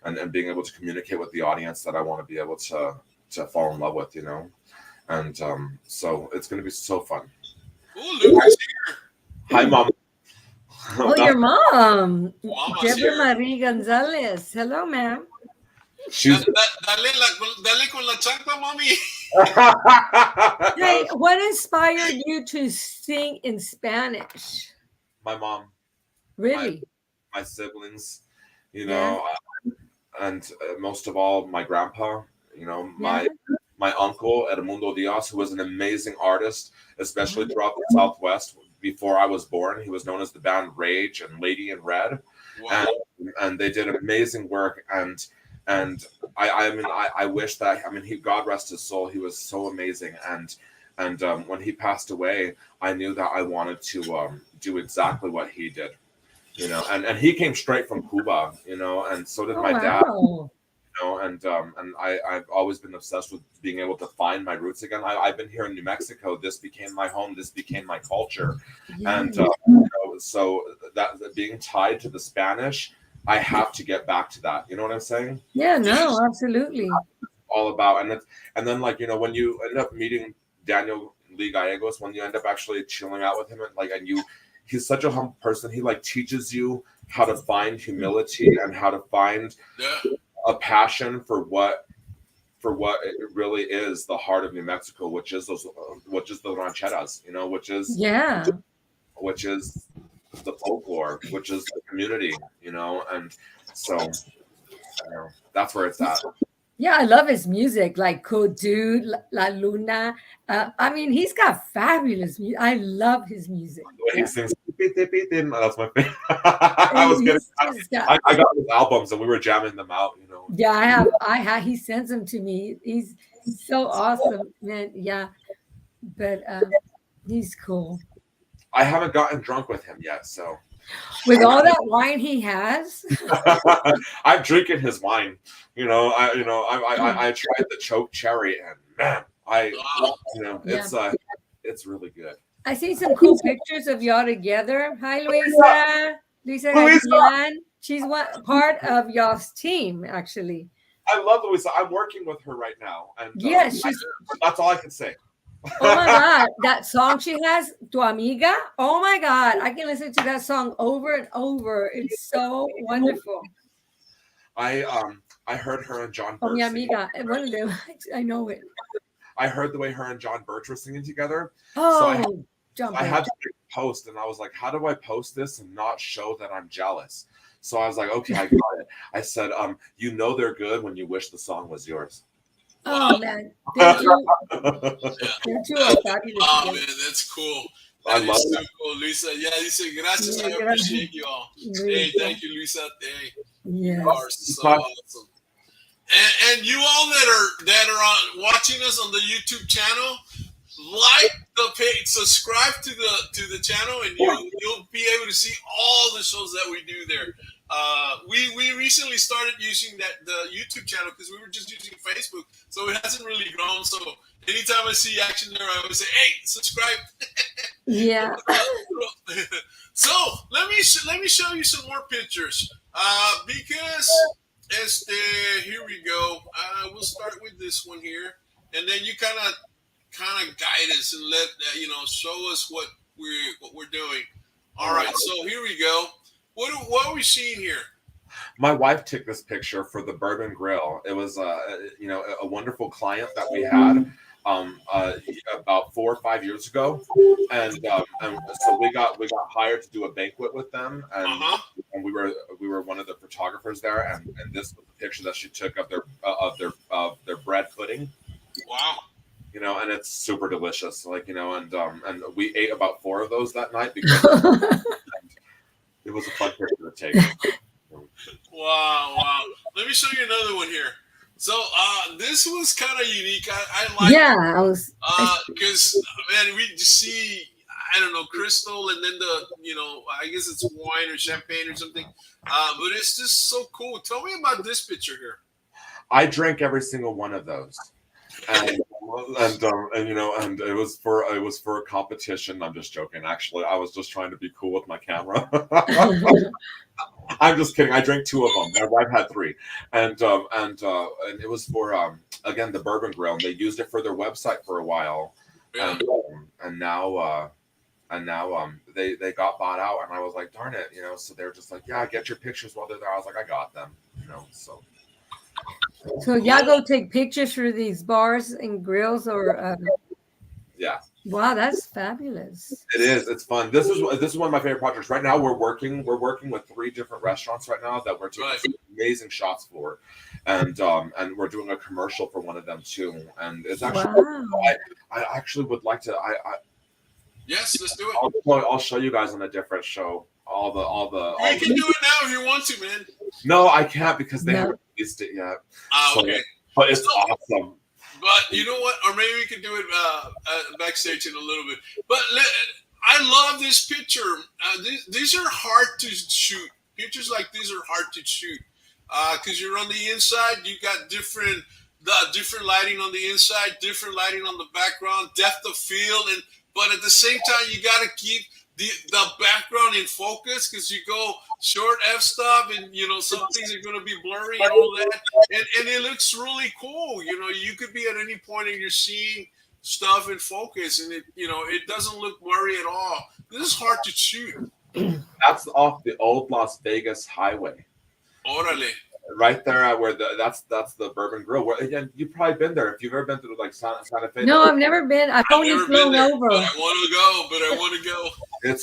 and being able to communicate with the audience that I want to be able to fall in love with. And so it's going to be so fun. Oh, Lucas here. Hi, Mom. Oh, your mom, Mama's Deborah Marie Gonzalez. Hello, ma'am. Dale con la chancla, mommy. Hey, what inspired you to sing in Spanish? My mom. Really? My siblings, and most of all, my grandpa. My uncle Edmundo Diaz, who was an amazing artist, especially throughout the Southwest. Before I was born, he was known as the band Rage and Lady in Red. Wow. And they did amazing work. And I wish that, God rest his soul. He was so amazing. And when he passed away, I knew that I wanted to do exactly what he did, and he came straight from Cuba, and so did my dad. And I've always been obsessed with being able to find my roots again. I've been here in New Mexico. This became my home. This became my culture. And so that being tied to the Spanish I have to get back to that. You know what I'm saying? Yeah, no, absolutely. All about, and then like, you know, when you end up meeting Daniel Lee Gallegos, when you end up actually chilling out with him, and he's such a humble person. He like teaches you how to find humility and how to find a passion for what it really is, the heart of New Mexico, which is the rancheras, you know, which is the folklore, which is the community, you know, and so that's where it's at. Yeah, I love his music, like Kodu, La Luna. I mean, he's got fabulous music. I love his music. The way he sings, that's my favorite. I got his albums and we were jamming them out, you know. Yeah, I have. He sends them to me. He's so awesome, man. Yeah, but he's cool. I haven't gotten drunk with him yet, so. With all that wine he has, I'm drinking his wine. You know, I tried the choke cherry, and man, it's really good. I see some cool pictures of y'all together. Hi, Luisa. Luisa. She's part of y'all's team, actually. I love Luisa. I'm working with her right now, and yes, that's all I can say. Oh my God, that song she has, Tu Amiga. Oh my God, I can listen to that song over and over. It's so wonderful. I heard her and John Birch. Oh, mi amiga. One of them. I know it. I heard the way her and John Birch were singing together. Oh, so I had to post, and I was like, how do I post this and not show that I'm jealous? So I was like, okay, I got it. I said, you know they're good when you wish the song was yours. Oh man, them two are fabulous. Oh man, that's cool. I love so cool, Lisa. Yeah, Lisa, gracias. I appreciate you all. Hey, thank you, Lisa. Hey, you are so awesome. And you all that are watching us on the YouTube channel, like the page, subscribe to the channel, and you'll be able to see all the shows that we do there. We recently started using the YouTube channel because we were just using Facebook, so it hasn't really grown. So anytime I see action there, I always say, "Hey, subscribe." Yeah. So let me show you some more pictures. Because here we go. We'll start with this one here, and then you kind of guide us and let show us what we're doing. All right. So here we go. What are we seeing here? My wife took this picture for the Bourbon Grill. It was a wonderful client that we had about 4 or 5 years ago, and so we got hired to do a banquet with them, and we were one of the photographers there, and this was the picture that she took of their bread pudding. Wow. You know, and it's super delicious, like, you know, and we ate about 4 of those that night because it was a fun picture to take. Wow. Let me show you another one here. So this was kind of unique. I like I was because man, we see, I don't know, crystal, and then I guess it's wine or champagne or something. But it's just so cool. Tell me about this picture here. I drank every single one of those. And it was for a competition. I'm just joking. Actually, I was just trying to be cool with my camera. I'm just kidding. I drank 2 of them. My wife had 3, and it was for again the Bourbon Grill. And they used it for their website for a while, and now they got bought out. And I was like, darn it, So they're just like, yeah, get your pictures while they're there. I was like, I got them, So. So y'all go take pictures for these bars and grills, or yeah. Wow, that's fabulous. It is. It's fun. This is one of my favorite projects. Right now, we're working with 3 different restaurants right now that we're taking amazing shots for, and we're doing a commercial for one of them too. And it's actually I actually would like to. Yes, let's do it. I'll show you guys on a different show. You can do it now if you want to, man. No, I can't because they haven't released it yet. Okay. But it's awesome. But you know what? Or maybe we could do it backstage in a little bit. But I love this picture. These are hard to shoot. Pictures like these are hard to shoot because you're on the inside. You got different lighting on the inside, different lighting on the background, depth of field, but at the same time, you got to keep the background in focus, because you go short f-stop and some things are going to be blurry and all that, and it looks really cool. You could be at any point and you're seeing stuff in focus, and it doesn't look blurry at all. This is hard to shoot. That's off the old Las Vegas highway. Orale. Right there at where that's the Bourbon Grill. Again, you've probably been there. If you've ever been to like Santa Fe. No, I've never been. I've only flown over. I want to go.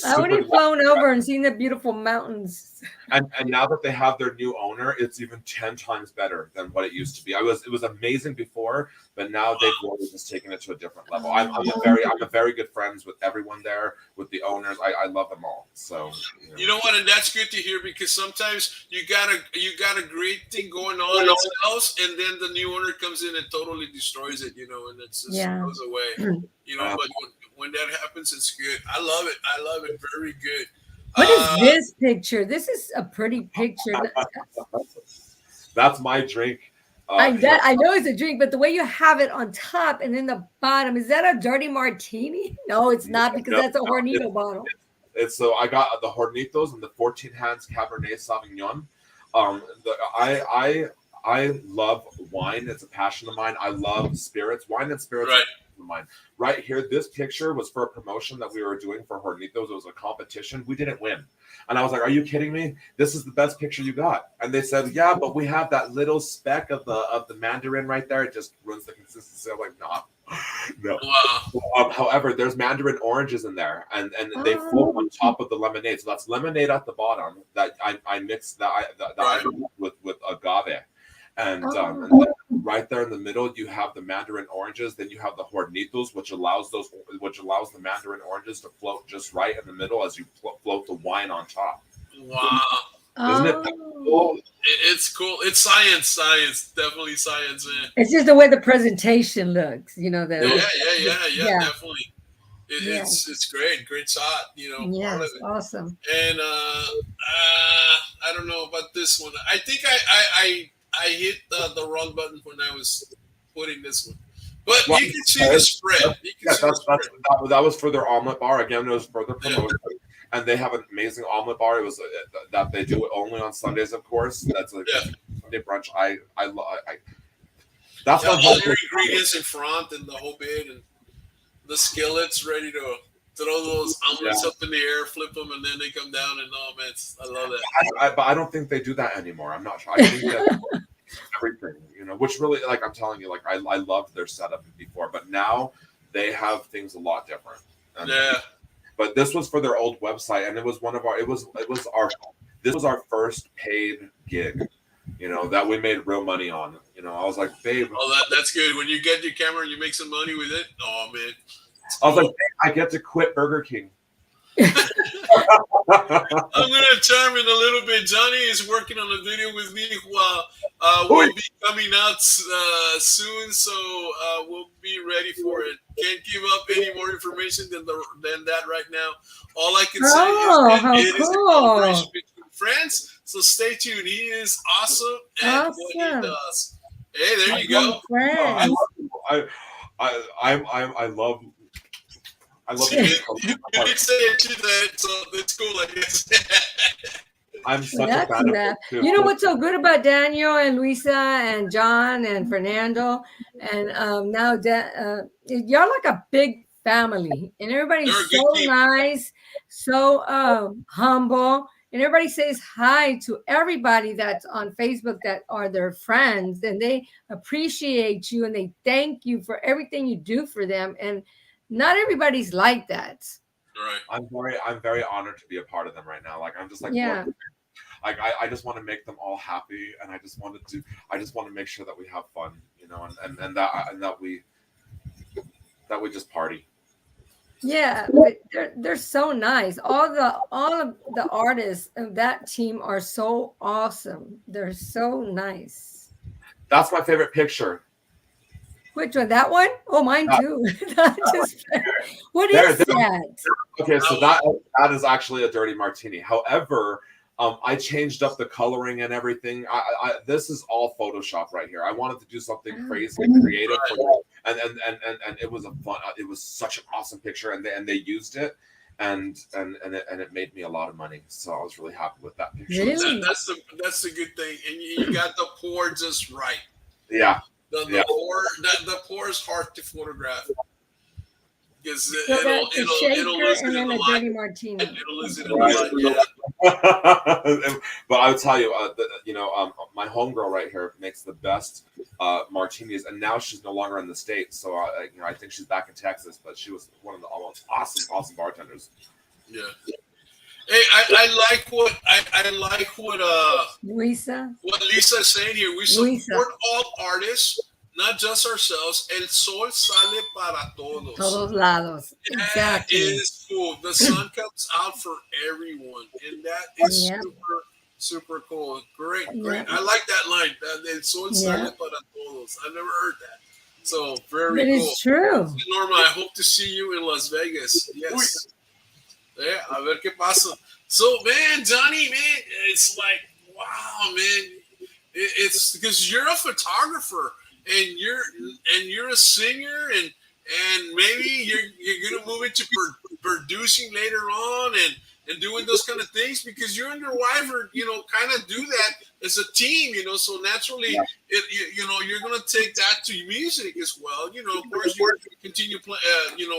I've only flown over and seen the beautiful mountains. And now that they have their new owner, it's even 10 times better than what it used to be. It was amazing before, but now they've really just taken it to a different level. I'm a very good friends with everyone there, with the owners. I love them all. So you know what, and that's good to hear, because sometimes you got a great thing going on in the house, and then the new owner comes in and totally destroys it, and it just goes away. But when that happens, it's good. I love it. Very good. What is this picture? This is a pretty picture. That's my drink. I know it's a drink, but the way you have it on top and then the bottom, is that a dirty martini? No, it's not, because that's a Hornito bottle. It's so I got the Hornitos and the 14 Hands Cabernet Sauvignon. I love wine. It's a passion of mine. I love spirits. Wine and spirits. Right. Of mine. Right here, this picture was for a promotion that we were doing for Hornitos. It was a competition. We didn't win. And I was like, are you kidding me? This is the best picture you got. And they said, yeah, but we have that little speck of the Mandarin right there. It just ruins the consistency. I'm like, nah. No. Wow. However, there's Mandarin oranges in there, and they float on top of the lemonade. So that's lemonade at the bottom that I mixed I with agave. And then right there in the middle, you have the Mandarin oranges. Then you have the Hornitos, which allows the Mandarin oranges to float just right in the middle as you float the wine on top. Wow! Isn't it cool? It's cool. It's science, definitely science. Man. It's just the way the presentation looks, Yeah, definitely. It's great shot. Yeah, awesome. And I don't know about this one. I think I hit the wrong button when I was putting this one. But you can see the spread. That was for their omelet bar. Again, it was for their promotion. And they have an amazing omelet bar. It was that they do it only on Sundays, of course. That's like Sunday brunch. That's all your ingredients in front and the whole bit, and the skillets ready to throw those omelets up in the air, flip them, and then they come down. And man, I love that. But I don't think they do that anymore. I'm not sure. I think that everything, which really, like I'm telling you, like I loved their setup before, but now they have things a lot different. And, but this was for their old website, and it was this was our first paid gig, that we made real money on. I was like, babe. Oh, that's good. When you get your camera and you make some money with it, oh man. I was like, I get to quit Burger King. I'm gonna chime in a little bit. Johnny is working on a video with me. Will be coming out soon, so we'll be ready for it. Can't give up any more information than that right now. All I can say is that it is a collaboration between friends. So stay tuned. He is awesome at what he does. Hey, there you go. I love. You did say it to that, so that's cool, I guess. I'm such a fan of it too. You know what's so good about Daniel and Luisa and John and Fernando and now y'all like a big family, and everybody's so nice, so humble, and everybody says hi to everybody that's on Facebook that are their friends, and they appreciate you and they thank you for everything you do for them. And not everybody's like that. Right. I'm very honored to be a part of them right now. Like I'm just like, like I just want to make them all happy, and I just want to make sure that we have fun, and that we just party. Yeah, but they're so nice. All of the artists of that team are so awesome. They're so nice. That's my favorite picture. Which one? That one? Oh, mine too. What is that? Okay, so that is actually a dirty martini. However, I changed up the coloring and everything. This is all Photoshop right here. I wanted to do something crazy and creative, and it was it was such an awesome picture, and they used it. and it made me a lot of money. So I was really happy with that picture. Really? That's the good thing, and you got the pour just right. Yeah. The pour is hard to photograph because So it'll lose it and in then the a dirty light. martini. It'll lose it in the light. Yeah. But I would tell you, my homegirl right here makes the best martinis, and now she's no longer in the States. So I think she's back in Texas, but she was one of the most awesome bartenders. Yeah. Hey, I like what Luisa. what Lisa's saying here. We support all artists, not just ourselves. El sol sale para todos. Todos lados. That Exactly. is cool. The sun comes out for everyone, and that is super cool. Great. Yeah. I like that line. El sol sale para todos. I've never heard that. So very But cool. it's true. Norma, I hope to see you in Las Vegas. Yes. Yeah, a ver qué pasa. So, man, Johnny, man, it's like, wow, man. It's because you're a photographer and you're a singer and maybe you're gonna move into producing later on and doing those kind of things because you and your wife are kind of do that as a team, so naturally you're gonna take that to music as well. Of course you're gonna continue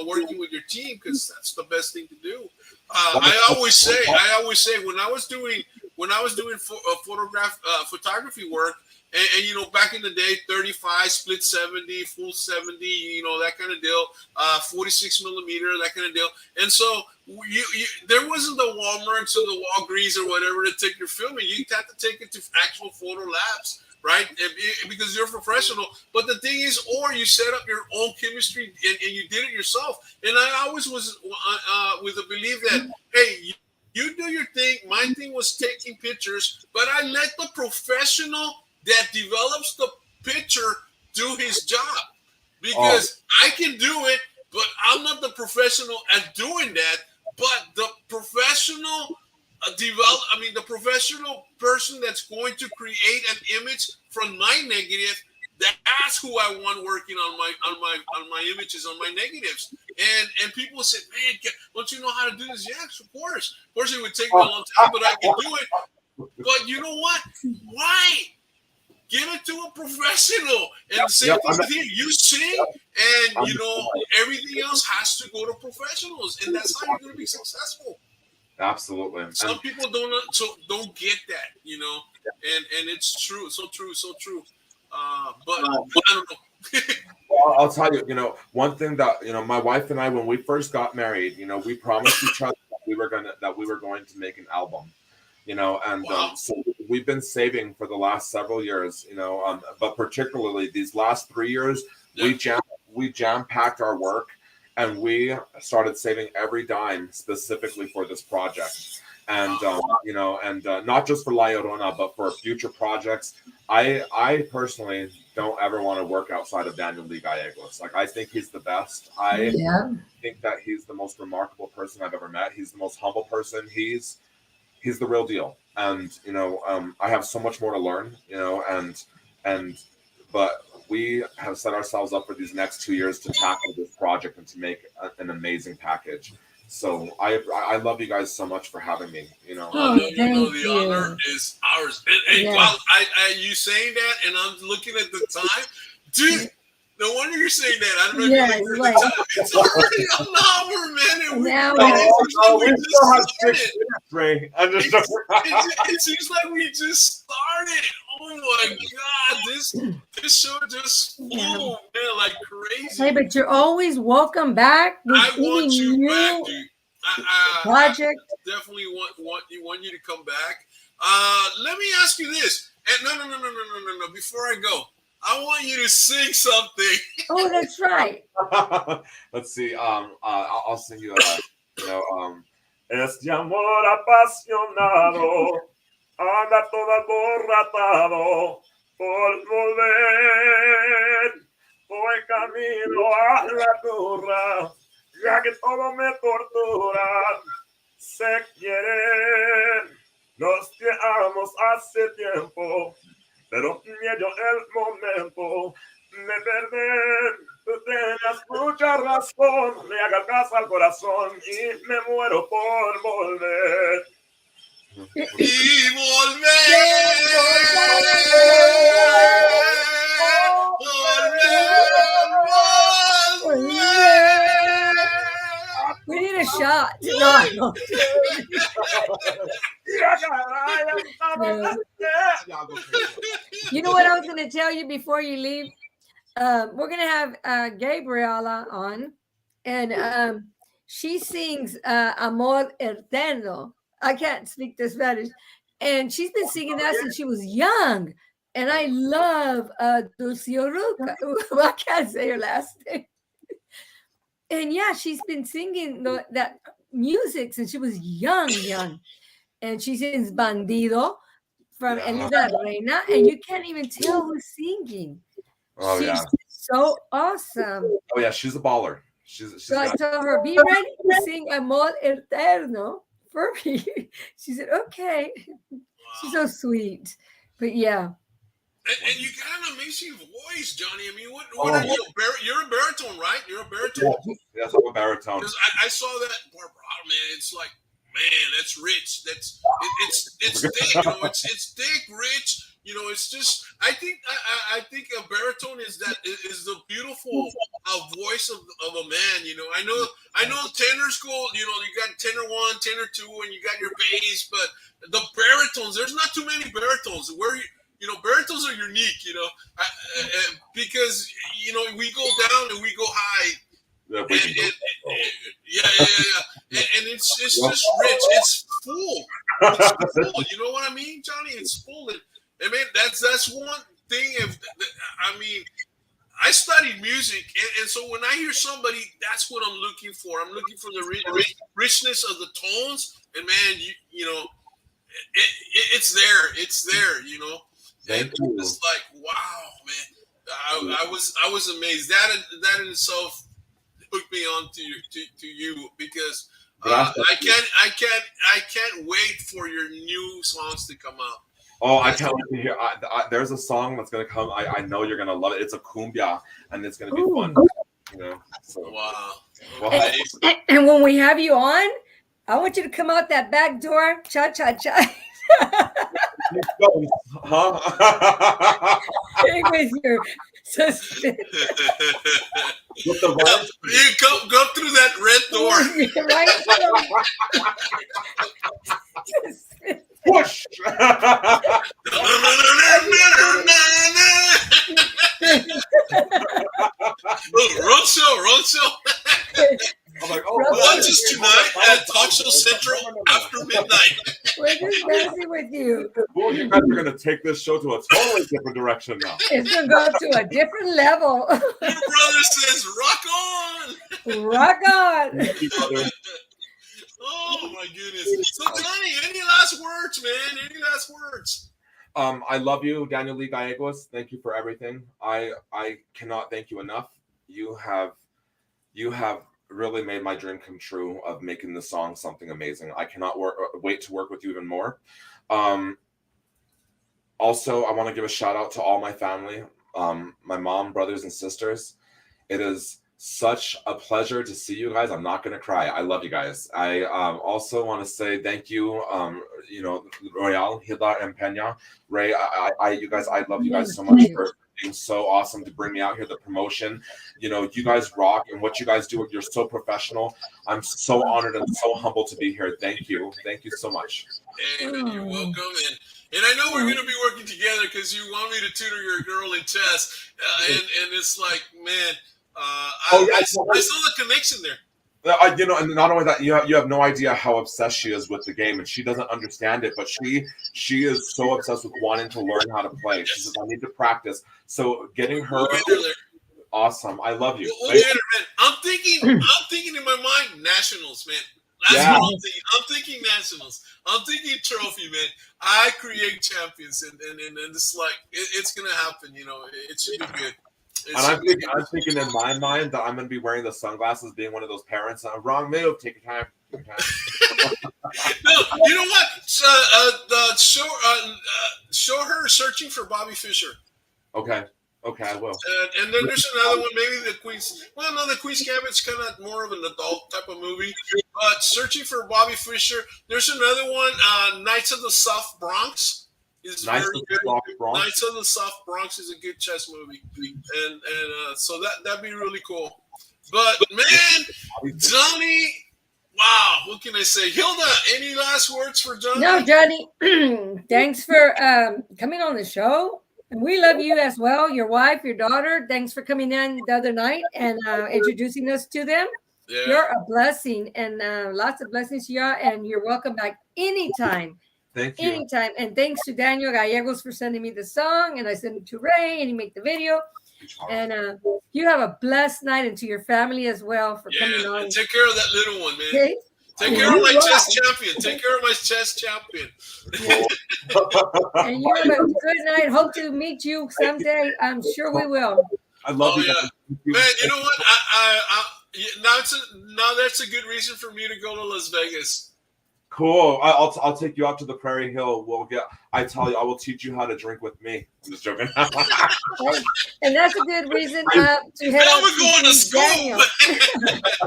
working with your team because that's the best thing to do. I always say when I was doing photography work and back in the day, 35 split 70 full 70, that kind of deal, 46 millimeter, that kind of deal. And so there wasn't the Walmarts or the Walgreens or whatever to take your filming. You had to take it to actual photo labs, right? Because you're a professional. But the thing is, or you set up your own chemistry and you did it yourself. And I always was with the belief that, hey, you do your thing. My thing was taking pictures, but I let the professional that develops the picture do his job because I can do it, but I'm not the professional at doing that. But the professional the professional person that's going to create an image from my negative, that's who I want working on my images, on my negatives. And people say, man, don't you know how to do this? Yes, of course. Of course, it would take me a long time, but I can do it. But you know what? Why? Give it to a professional. And the same thing here. You sing, and everything else has to go to professionals, and that's how you're going to be successful. Absolutely. Some people don't get that, and it's true, so true. But I don't know. Well, I'll tell you, one thing that my wife and I, when we first got married, we promised each other that we were going to make an album. So we've been saving for the last several years, but particularly these last 3 years, we jam-packed our work and we started saving every dime specifically for this project. And, not just for La Llorona, but for future projects. I personally don't ever want to work outside of Daniel Lee Gallegos. Like, I think he's the best. I think that he's the most remarkable person I've ever met. He's the most humble person. He's the real deal. And, I have so much more to learn, but we have set ourselves up for these next 2 years to tackle this project and to make an amazing package. So I love you guys so much for having me, the honor is ours. And while you saying that, and I'm looking at the time, dude, no wonder you're saying that. I don't know if you're looking at the time. It's already an hour, man. It seems like we just started. Oh my God, this show just flew, man, like crazy. Hey, but you're always welcome back. I want you back, dude. Project. I definitely want you to come back. Let me ask you this. And no. Before I go, I want you to sing something. Oh, that's right. Let's see. I'll sing you. Este amor apasionado anda todo alborotado por volver. Voy camino a la turra, ya que todo me tortura. Se quieren, nos llevamos hace tiempo, pero miedo el momento de perder. Tenías mucha razón, le haga caso al corazón y me muero por volver. Y volver. We need a shot. No. You know what I was going to tell you before you leave? We're going to have Gabriela on, and she sings Amor Eterno. I can't speak the Spanish. And she's been singing that since she was young. And I love Dulcioruca. Well, I can't say her last name. And yeah, she's been singing that music since she was young. And she sings Bandido from Elida Reina. And you can't even tell who's singing. Oh, she's yeah. So awesome. Oh, yeah, she's a baller. So I told her, be ready to sing Amor Eterno for me. She said, okay. Wow. She's so sweet. But yeah. And you got an amazing voice, Johnny. I mean, what are you? You're a baritone, right? You're a baritone? Yes, I'm a baritone. Because I saw that, man, it's like, man, that's rich. It's thick, you know, it's thick, rich. You know, it's just, I think a baritone is the beautiful voice of a man. You know, I know tenors go, you know, you got tenor 1, tenor 2, and you got your bass, but the baritones, there's not too many baritones. You know, baritones are unique, you know, because, you know, we go down and we go high. And it's just rich. It's full. You know what I mean, Johnny? It's full. And man, that's one thing. I mean, I studied music, and so when I hear somebody, that's what I'm looking for. I'm looking for the richness of the tones, and man, you know, it's there. It's there. You know. Thank you. It's like, wow, man. I was amazed. That in itself hooked me on to you because I can't wait for your new songs to come out. Oh, I can't wait to hear. There's a song that's gonna come. I know you're gonna love it. It's a cumbia, and it's gonna be fun. You know. So. Wow. And when we have you on, I want you to come out that back door, cha cha cha. Huh? With your sister. With the red. You go through that red door. Right. Push. Roadshow. I'm like, watch us tonight at Talk Show Central after midnight. We're just messing with you. Well, you guys are going to take this show to a totally different direction now. It's going to go to a different level. Your brother says, rock on. Rock on. Oh, my goodness. So, Johnny, any last words, man? Any last words? I love you, Daniel Lee Gallegos. Thank you for everything. I cannot thank you enough. You have really made my dream come true of making this song something amazing. I cannot wait to work with you even more. Also, I want to give a shout out to all my family, my mom, brothers, and sisters. It is such a pleasure to see you guys. I'm not going to cry. I love you guys. I also want to say thank you, you know, Royale, Hilda, and Pena. Ray, you guys, I love you guys so much for being so awesome to bring me out here. The promotion, you know, you guys rock, and what you guys do, you're so professional. I'm so honored and so humbled to be here. Thank you so much. Hey, man, you're welcome. And I know we're going to be working together because you want me to tutor your girl in chess, and it's like, man, I saw the connection there. You know, and not only that, you have no idea how obsessed she is with the game, and she doesn't understand it, but she is so obsessed with wanting to learn how to play. She says, I need to practice. So getting her awesome. I love you. Man. I'm thinking in my mind, nationals, man. That's what I'm thinking. I'm thinking nationals. I'm thinking trophy, man. I create champions, and it's like it's gonna happen. You know, it should be good. And I'm thinking in my mind that I'm going to be wearing the sunglasses, being one of those parents. Wrong move. Take your time. No, you know what? Show her searching for Bobby Fischer. Okay. Okay, I will. And then there's another one, maybe the Queen's. Well, no, the Queen's Gambit's kind of more of an adult type of movie. But Searching for Bobby Fischer. There's another one, Knights of the South Bronx. Knights of the South Bronx is a good chess movie, and so that'd be really cool. But man, Johnny, wow, what can I say? Hilda, any last words for Johnny? No, Johnny, thanks for coming on the show. And we love you as well, your wife, your daughter. Thanks for coming in the other night and introducing us to them. Yeah. You're a blessing, and lots of blessings to you. And you're welcome back anytime. Thank you. Anytime. And thanks to Daniel Gallegos for sending me the song, and I sent it to Ray, and he made the video. And you have a blessed night, and to your family as well for coming on. Take care of that little one, man. Okay? Take care of my chess champion. Take care of my chess champion. And you have a good night. Hope to meet you someday. I'm sure we will. I love you. Yeah. Man, you know what? Now that's a good reason for me to go to Las Vegas. Cool. I'll take you out to the Prairie Hill. I tell you, I will teach you how to drink with me. I'm just joking. And that's a good reason to head out to school. Daniel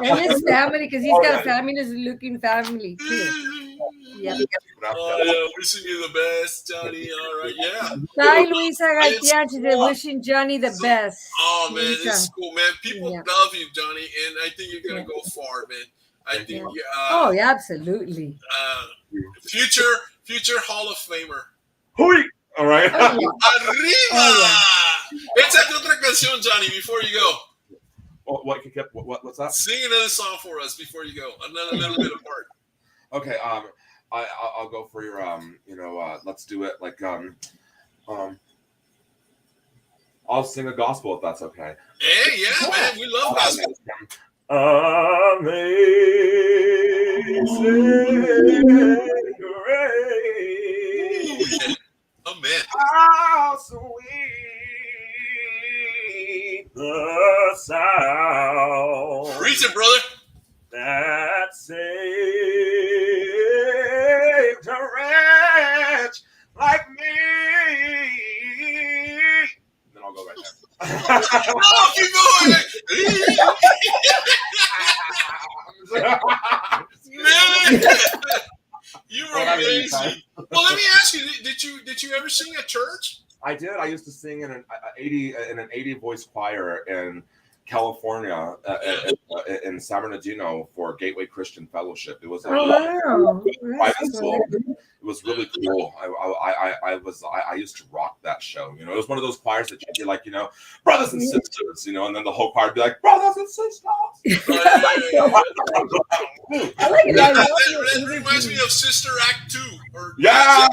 and his family, because he's got a fabulous-looking family too. Yeah. Wishing you the best, Johnny. All right, yeah. Bye, Luisa Garcia. Wishing Johnny the best. Oh man, it's cool, man. People love you, Johnny, and I think you're gonna go far, man. I think. Oh, yeah, absolutely. Future Hall of Famer. Hui! All right. Arriba. Échate otra canción, Johnny, before you go. What's that? Sing another song for us before you go. Another little bit apart. Okay. I'll go for your let's do it like I'll sing a gospel if that's okay. Hey, yeah, man, we love gospel. Amazing grace. Oh man. How sweet the sound. Preach it, brother. That saved a wretch like me. Then I'll go right there. No, keep going. Man, you were amazing. Well, let me ask you: Did you ever sing at church? I did. I used to sing in an 80 voice choir in California, in San Bernardino for Gateway Christian Fellowship. It was it was really cool. I used to rock that show. You know, it was one of those choirs that you'd be like, brothers and sisters, and then the whole choir would be like, brothers and sisters. I like it. That reminds me of Sister Act 2. Yeah.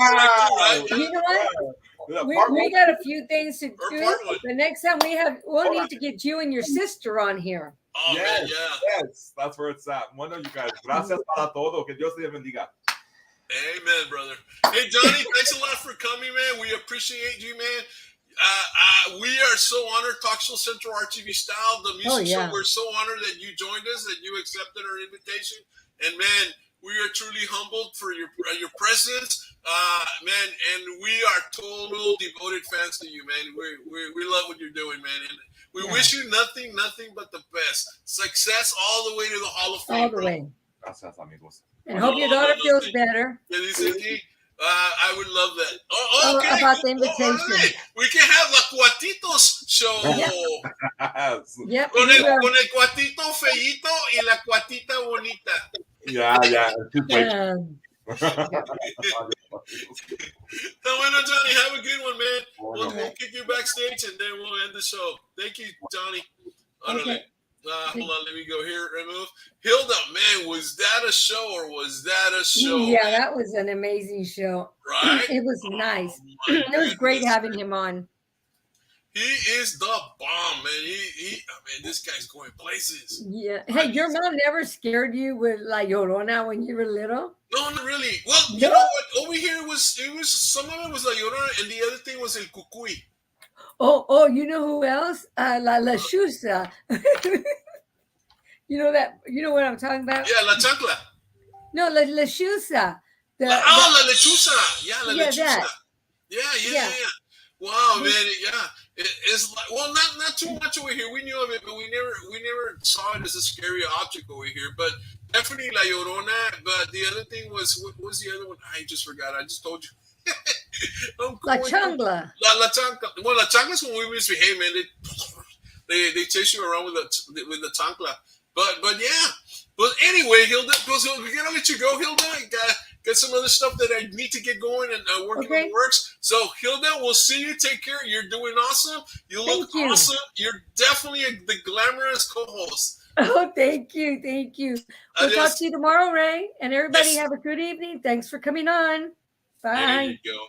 You know what? We got a few things to do. The next time we'll need to get you and your sister on here. Oh, yes, man, yeah. Yes, that's where it's at. Bueno, you guys, gracias para todo. Que Dios te bendiga. Amen, brother. Hey, Johnny, thanks a lot for coming, man. We appreciate you, man. We are so honored, Talk Show Central RTV style, the music show. We're so honored that you joined us, that you accepted our invitation. And, man, we are truly humbled for your presence, man. And we are total devoted fans to you, man. We love what you're doing, man. And we wish you nothing but the best. Success all the way to the Hall of Fame. All the way. Gracias, amigos. And hope your daughter feels better. I would love that. Okay. About the invitation. Right. We can have La Cuatitos show. Yep. Con el cuatito feíto y la cuatita bonita. Yeah. Bueno, Johnny, have a good one, man. We'll kick you backstage and then we'll end the show. Thank you, Johnny. Okay. Hold on, let me go here. Remove. Hilda, man, was that a show or was that a show? Yeah, that was an amazing show. Right? It was nice. It was great having him on. He is the bomb, man. This guy's going places. Yeah. Hey, your mom never scared you with La Llorona when you were little? No, not really. Well, you know what? Over here, it was some of it was La Llorona and the other thing was El Cucuy. Oh, you know who else? La Chusa. You know what I'm talking about? Yeah, La Chancla. No, La Chusa. La Lechuza. Yeah, La Lechuza. Yeah. Wow, man, it's like, well, not too much over here. We knew of it, but we never saw it as a scary object over here. But definitely La Llorona. But the other thing was, what was the other one? I just forgot. I just told you. La Chancla. La Chancla. Well, La Chancla's when we misbehave, man. They chase you around with the chancla. But yeah. But anyway, Hilda, we're gonna let you go, Hilda. Got some other stuff that I need to get going and working on the works. So, Hilda, we'll see you. Take care. You're doing awesome. You look awesome. You're definitely the glamorous co-host. Oh, thank you. We'll talk to you tomorrow, Ray. And everybody have a good evening. Thanks for coming on. Bye. There you go.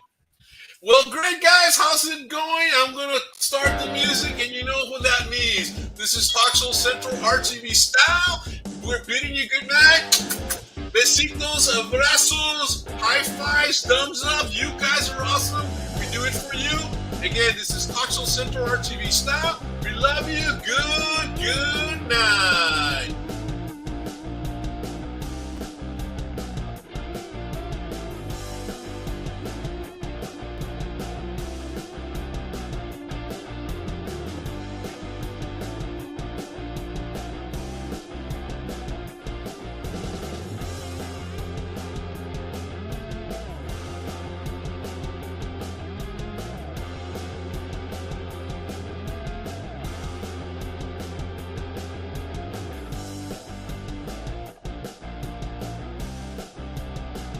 Well, great, guys. How's it going? I'm going to start the music, and you know what that means. This is Talk Show Central RTV style. We're bidding you good night. Besitos, abrazos, high fives, thumbs up. You guys are awesome. We do it for you. Again, this is Talk Show Central RTV style. We love you. Good night.